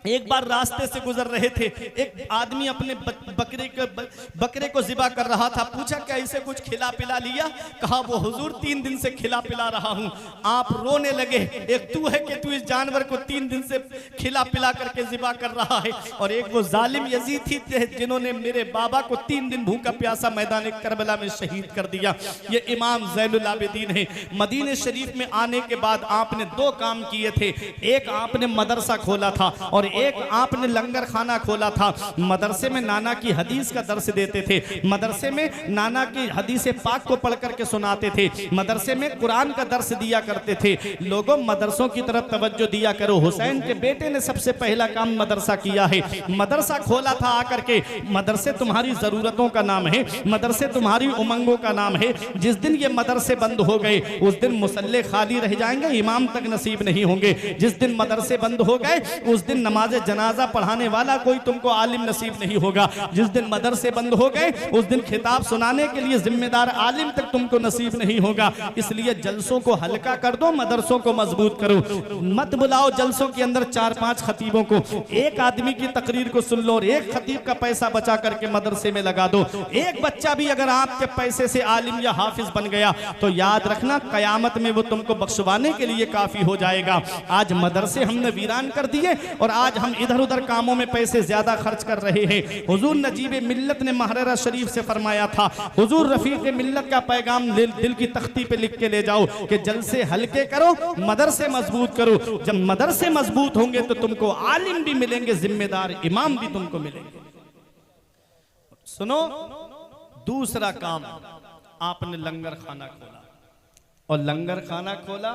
एक बार रास्ते से गुजर रहे थे, एक आदमी अपने बकरे को ज़िबा कर रहा था। पूछा क्या इसे कुछ खिला पिला लिया? कहा वो हुजूर 3 दिन से खिला पिला रहा हूँ। आप रोने लगे, एक तू है कि तू इस जानवर को 3 दिन से खिला पिला करके ज़िबा कर रहा है, और एक वो जालिम यजीद थी जिन्होंने मेरे बाबा को 3 दिन भूखा प्यासा मैदान करबला में शहीद कर दिया। ये इमाम ज़ैनुल आबिदीन है। मदीने शरीफ में आने के बाद आपने 2 काम किए थे। एक आपने मदरसा खोला था और एक आपने लंगर खाना खोला था। मदरसे में नाना की हदीस का दर्स देते थे, मदरसे में नाना की हदीस पाक को पढ़ करके सुनाते थे, मदरसे में कुरान का दर्स दिया करते थे। लोगों, मदरसों की तरफ तवज्जो दिया करो। हुसैन के बेटे ने सबसे पहला काम मदरसा किया है, मदरसा खोला था आकर के। मदरसे तुम्हारी जरूरतों का नाम है, मदरसे तुम्हारी उमंगों का नाम है। जिस दिन ये मदरसे बंद हो गए उस दिन मुसल्ले खाली रह जाएंगे, इमाम तक नसीब नहीं होंगे। जिस दिन मदरसे बंद हो गए उस दिन नमाज जनाजा पढ़ाने वाला कोई तुमको आलिम नसीब नहीं होगा। जिस दिन मदरसे बंद हो गए उस दिन खिताब सुनाने के लिए जिम्मेदार आलिम तक तुमको नसीब नहीं होगा। इसलिए जलसों को हल्का कर दो, मदरसों को मजबूत करो। मत बुलाओ जलसों के अंदर 4-5 खतीबों को, एक आदमी की तकरीर को सुन लो और एक खतीब का पैसा बचा करके मदरसे में लगा दो। एक बच्चा भी अगर आपके पैसे से आलिम या हाफिज बन गया तो याद रखना कयामत में वो तुमको बख्शवाने के लिए काफी हो जाएगा। आज मदरसे हमने वीरान कर दिए और आज हम इधर उधर कामों में पैसे ज्यादा खर्च कर रहे हैं। हुजूर नजीब मिल्लत ने महररा शरीफ से फरमाया था, हुजूर रफीक मिल्लत का पैगाम दिल की तख्ती पे लिख के ले जाओ कि जलसे हल्के करो, मदरसे मजबूत करो। जब मदरसे मजबूत होंगे तो तुमको आलिम भी मिलेंगे, जिम्मेदार इमाम भी तुमको मिलेंगे। सुनो, दूसरा काम, आपने लंगर खाना खोला और लंगर खाना खोला,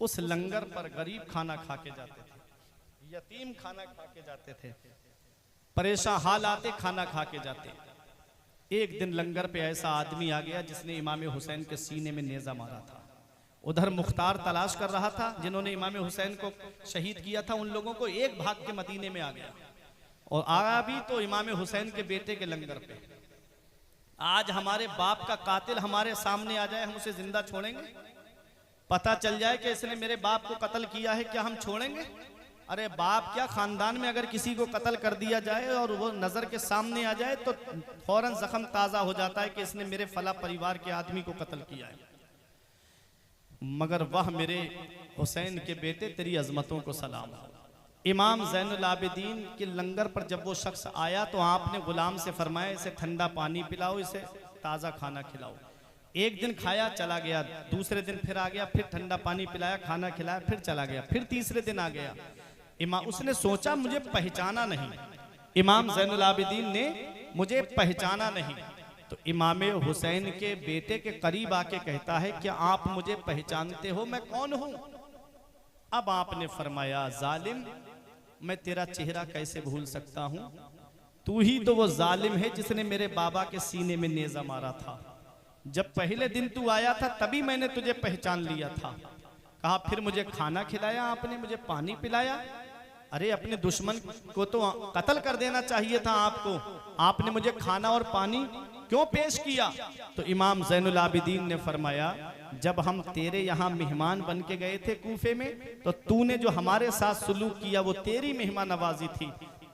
उस लंगर पर गरीब खाना खा के जाते थे, यतीम खाना खा के जाते थे, परेशान हाल आते खाना खा के जाते। एक दिन लंगर पे ऐसा आदमी आ गया जिसने इमाम हुसैन के सीने में नेजा मारा था। उधर मुख्तार तलाश कर रहा था जिन्होंने इमाम हुसैन को शहीद किया था, उन लोगों को एक भाग के मदीने में आ गया और आया भी तो इमाम हुसैन के बेटे के लंगर पे। आज हमारे बाप का कातिल हमारे सामने आ जाए, हम उसे जिंदा छोड़ेंगे? पता चल जाए कि इसने मेरे बाप को कत्ल किया है, क्या हम छोड़ेंगे? अरे बाप क्या, खानदान में अगर किसी को कत्ल कर दिया जाए और वो नजर के सामने आ जाए तो फौरन जख्म ताजा हो जाता है कि इसने मेरे फला परिवार के आदमी को कत्ल किया है। मगर वह मेरे हुसैन के बेटे, तेरी अजमतों को सलाम हो। इमाम ज़ैनुल आबिदीन के लंगर पर जब वो शख्स आया तो आपने गुलाम से फरमाया इसे ठंडा पानी पिलाओ, इसे ताज़ा खाना खिलाओ। एक दिन खाया, चला गया, दूसरे दिन फिर आ गया, फिर ठंडा पानी पिलाया, खाना खिलाया, फिर चला गया, फिर तीसरे दिन आ गया। उसने सोचा मुझे पहचाना नहीं, इमाम ज़ैनुल आबिदीन ने मुझे पहचाना नहीं। तो इमाम हुसैन के बेटे के करीब आके कहता है क्या आप मुझे पहचानते हो, मैं कौन हूं? अब आपने फरमाया जालिम, मैं तेरा चेहरा कैसे भूल सकता हूं, तू ही तो वो जालिम है जिसने मेरे बाबा के सीने में नेजा मारा था। जब पहले दिन तू आया था तभी मैंने तुझे पहचान लिया था। कहा फिर मुझे खाना खिलाया आपने, मुझे पानी पिलाया। अरे अपने दुश्मन को तो कत्ल कर देना चाहिए था आपको, आपने मुझे खाना और पानी क्यों पेश किया? तो इमाम ज़ैनुल आबिदीन ने फरमाया, जब हम तेरे यहाँ मेहमान बन के गए थे कूफे में, तो तूने जो हमारे साथ सुलूक किया वो तेरी मेहमान नवाजी थी।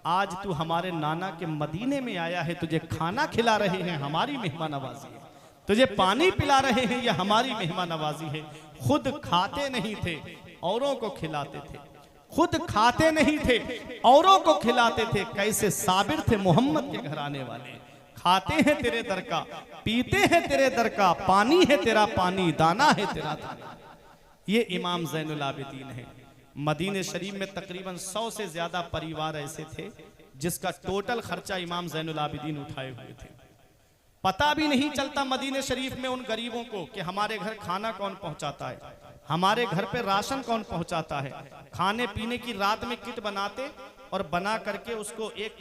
आज तू हमारे नाना के मदीने में आया है, तुझे खाना खिला रहे हैं, हमारी मेहमान नवाजी है। तुझे पानी पिला रहे हैं, ये हमारी मेहमान नवाजी है। खुद खाते नहीं थे, औरों को खिलाते थे। खुद खाते नहीं थे, औरों को खिलाते थे। कैसे साबिर थे मोहम्मद के घर आने वाले। खाते हैं तेरे दर का, पीते हैं तेरे दर का, पानी है तेरा पानी, दाना है तेरा दाना। ये इमाम ज़ैनुल आबिदीन है। मदीने शरीफ में तकरीबन 100 से ज्यादा परिवार ऐसे थे जिसका टोटल खर्चा इमाम ज़ैनुल आबिदीन उठाए हुए थे। पता भी नहीं चलता मदीने शरीफ में उन गरीबों को कि हमारे घर खाना कौन पहुंचाता है, हमारे घर पे राशन कौन पहुंचाता है। खाने पीने की रात में किट बनाते और बना करके उसको एक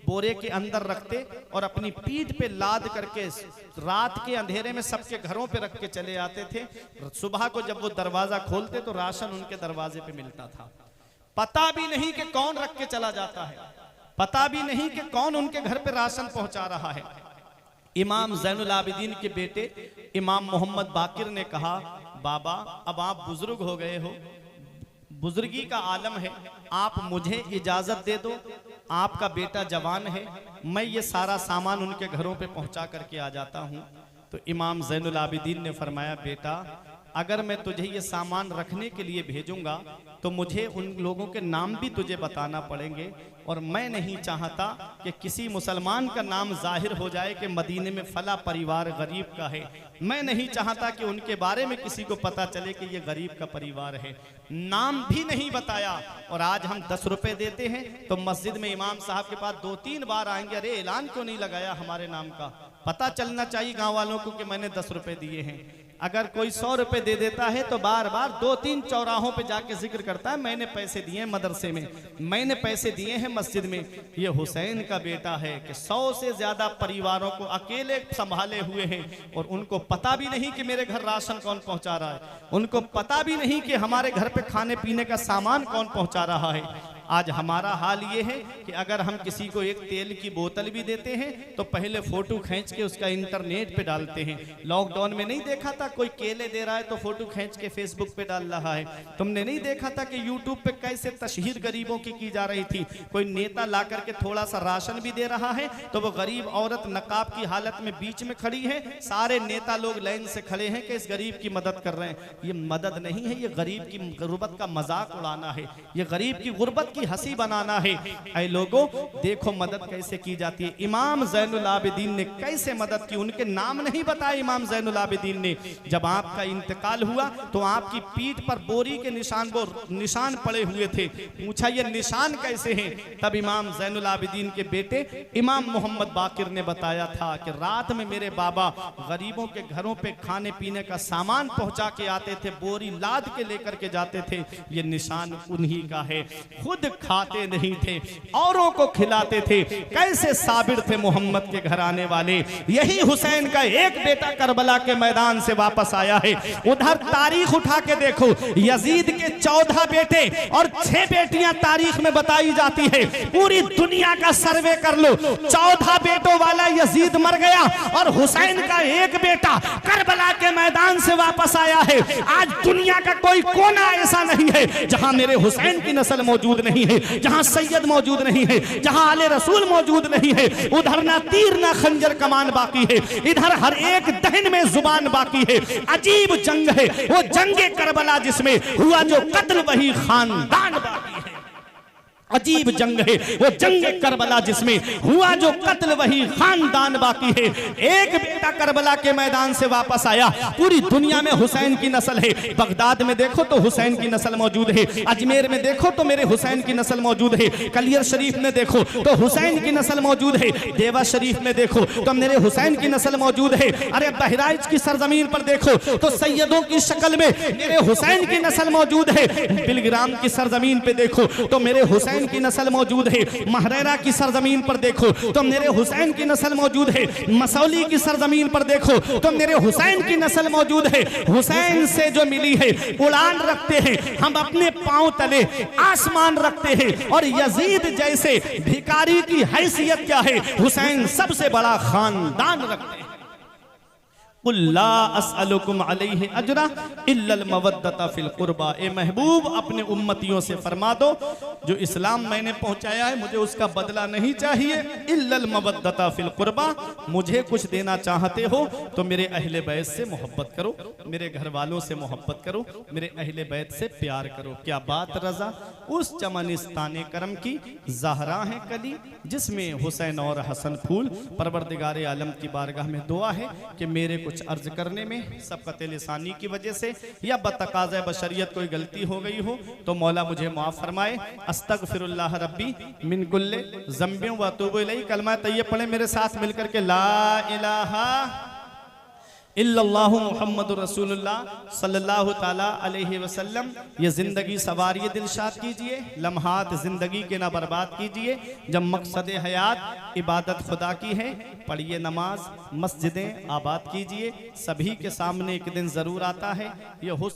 बोरे के अंदर रखते और अपनी पीठ पे लाद करके रात के अंधेरे में सबके घरों पे रख के चले आते थे। सुबह को जब वो दरवाजा खोलते तो राशन उनके दरवाजे पे मिलता था। पता भी नहीं कि कौन रख के चला जाता है, पता भी नहीं कि कौन उनके घर पे राशन पहुंचा रहा है। इमाम ज़ैनुल आबिदीन के बेटे इमाम मोहम्मद बाकिर ने कहा, बाबा अब आप बुजुर्ग हो गए हो, बुजुर्गी का आलम है, आप मुझे इजाजत दे दो, आपका बेटा जवान है, मैं ये सारा सामान उनके घरों पे पहुंचा करके आ जाता हूं। तो इमाम ज़ैनुल आबिदीन ने फरमाया, बेटा अगर मैं तुझे ये सामान रखने के लिए भेजूंगा तो मुझे उन लोगों के नाम भी तुझे बताना पड़ेंगे, और मैं नहीं चाहता कि किसी मुसलमान का नाम जाहिर हो जाए कि मदीने में फला परिवार गरीब का है। मैं नहीं चाहता कि उनके बारे में किसी को पता चले कि ये गरीब का परिवार है। नाम भी नहीं बताया। और आज हम 10 रुपए देते हैं तो मस्जिद में इमाम साहब के पास 2-3 बार आएंगे, अरे ऐलान क्यों नहीं लगाया हमारे नाम का, पता चलना चाहिए गांव वालों को कि मैंने 10 रुपए दिए हैं। अगर कोई 100 रुपए दे देता है तो बार बार 2-3 चौराहों पे जाके जिक्र करता है, मैंने पैसे दिए हैं मदरसे में, मैंने पैसे दिए हैं मस्जिद में। ये हुसैन का बेटा है कि 100 से ज्यादा परिवारों को अकेले संभाले हुए हैं, और उनको पता भी नहीं कि मेरे घर राशन कौन पहुंचा रहा है, उनको पता भी नहीं कि हमारे घर पे खाने पीने का सामान कौन पहुंचा रहा है। आज हमारा हाल ये है कि अगर हम किसी को एक तेल की बोतल भी देते हैं तो पहले फोटो खींच के उसका इंटरनेट पे डालते हैं। लॉकडाउन में नहीं देखा था कोई केले दे रहा है तो फोटो खींच के फेसबुक पे डाल रहा है। तुमने नहीं देखा था कि यूट्यूब पे कैसे तशहीर गरीबों की जा रही थी। कोई नेता ला करके थोड़ा सा राशन भी दे रहा है तो वो गरीब औरत नकाब की हालत में बीच में खड़ी है, सारे नेता लोग लाइन से खड़े हैं कि इस गरीब की मदद कर रहे हैं। ये मदद नहीं है, ये गरीब की गुर्बत का मजाक उड़ाना है, ये गरीब की गुर्बत की हंसी बनाना है। ऐ लोगों देखो मदद कैसे की जाती है। इमाम ज़ैनुल आबिदीन ने कैसे मदद की, उनके नाम नहीं बताए इमाम ज़ैनुल आबिदीन ने। जब आपका इंतकाल हुआ तो आपकी पीठ पर बोरी के निशान पड़े हुए थे। पूछा ये निशान कैसे हैं? तब इमाम ज़ैनुल आबिदीन के बेटे इमाम मोहम्मद बाकिर ने बताया था कि रात में मेरे बाबा गरीबों के घरों पे खाने पीने का सामान पहुंचा के आते थे, बोरी लाद के लेकर के जाते थे। ये निशान उन्हीं का है। खुद खाते नहीं थे, औरों को खिलाते थे। कैसे साबिर थे मोहम्मद के घर आने वाले। यही हुसैन का एक बेटा करबला के मैदान से वापस आया है। उधर तारीख उठा के देखो, यजीद के 14 बेटे और 6 बेटियां तारीख में बताई जाती है। पूरी दुनिया का सर्वे कर लो, 14 बेटों वाला यजीद मर गया और हुसैन का एक बेटा करबला के मैदान से वापस आया है। आज दुनिया का कोई कोना ऐसा नहीं है जहां मेरे हुसैन की नस्ल मौजूद नहीं है, जहां सैयद मौजूद नहीं है, जहां आले रसूल मौजूद नहीं है। उधर ना तीर ना खंजर कमान बाकी है, इधर हर एक दहन में जुबान बाकी है। अजीब जंग है वो जंगे करबला जिसमें हुआ जो कत्ल वही खानदान बाकी है। अजीब जंग है वो जंगे करबला जिसमें हुआ जो कत्ल वही खानदान बाकी है। एक बेटा करबला के मैदान से वापस आया, पूरी दुनिया में हुसैन की नस्ल है। बगदाद में देखो तो हुसैन की नस्ल मौजूद है, अजमेर में देखो तो मेरे हुसैन की नस्ल मौजूद है, कलियर शरीफ में देखो तो हुसैन की नस्ल मौजूद है, देवा शरीफ में देखो तो मेरे हुसैन की नस्ल मौजूद है। अरे बहराइच की सरजमीन पर देखो तो सैयदों की शक्ल में मेरे हुसैन की नस्ल मौजूद है। बिलग्राम की सरजमीन पे देखो तो मेरे हुसैन हुसैन की नस्ल मौजूद है। महरैरा की सरजमीन पर देखो तो मेरे हुसैन की नस्ल मौजूद है। मसौली की सरजमीन पर देखो तो मेरे हुसैन की नस्ल मौजूद है। हुसैन से जो मिली है उड़ान रखते हैं, हम अपने पांव तले आसमान रखते हैं। और यजीद जैसे भिखारी की हैसियत क्या है, हुसैन सबसे बड़ा खानदान रखते हैं। कुल्ला अस्अलुकुम अलैहि अजरा इल्लल मवद्दता फिल कुर्बा। ए महबूब अपने उम्मतियों से फरमा दो जो इस्लाम मैंने पहुंचाया है मुझे उसका बदला नहीं चाहिए। इल्लल मवद्दता फिल कुर्बा, मुझे कुछ देना चाहते हो तो मेरे अहले बैत से मोहब्बत करो, मेरे घर वालों से मोहब्बत करो, मेरे अहले बैत से प्यार करो। क्या बात रजा, उस चमनिस्तान करम की ज़हरा है कली जिसमें हुसैन और हसन फूल। परवरदिगार आलम की बारगाह में दुआ है कि मेरे कुछ अर्ज करने में सबकत लिसानी की वजह से या बतकाज़ा बशरियत कोई गलती हो गई हो तो मौला मुझे माफ़ फरमाए। अस्तगफिरुल्लाह रब्बी मिन कुल्ले ज़ंबिन व अतूबु इलैहि। कलमा तय्यब पढ़े मेरे साथ मिलकर के, ला इलाहा इल्लल्लाहु मुहम्मदुर रसूलुल्लाह सल्लल्लाहु ताला अलैहि वसल्लम। ये ज़िंदगी सवारी दिलशाद कीजिए, लम्हात ज़िंदगी के ना बर्बाद कीजिए। जब मकसद हयात इबादत खुदा की है, पढ़िए नमाज, मस्जिदें आबाद कीजिए। सभी के सामने एक दिन ज़रूर आता है ये हुस्न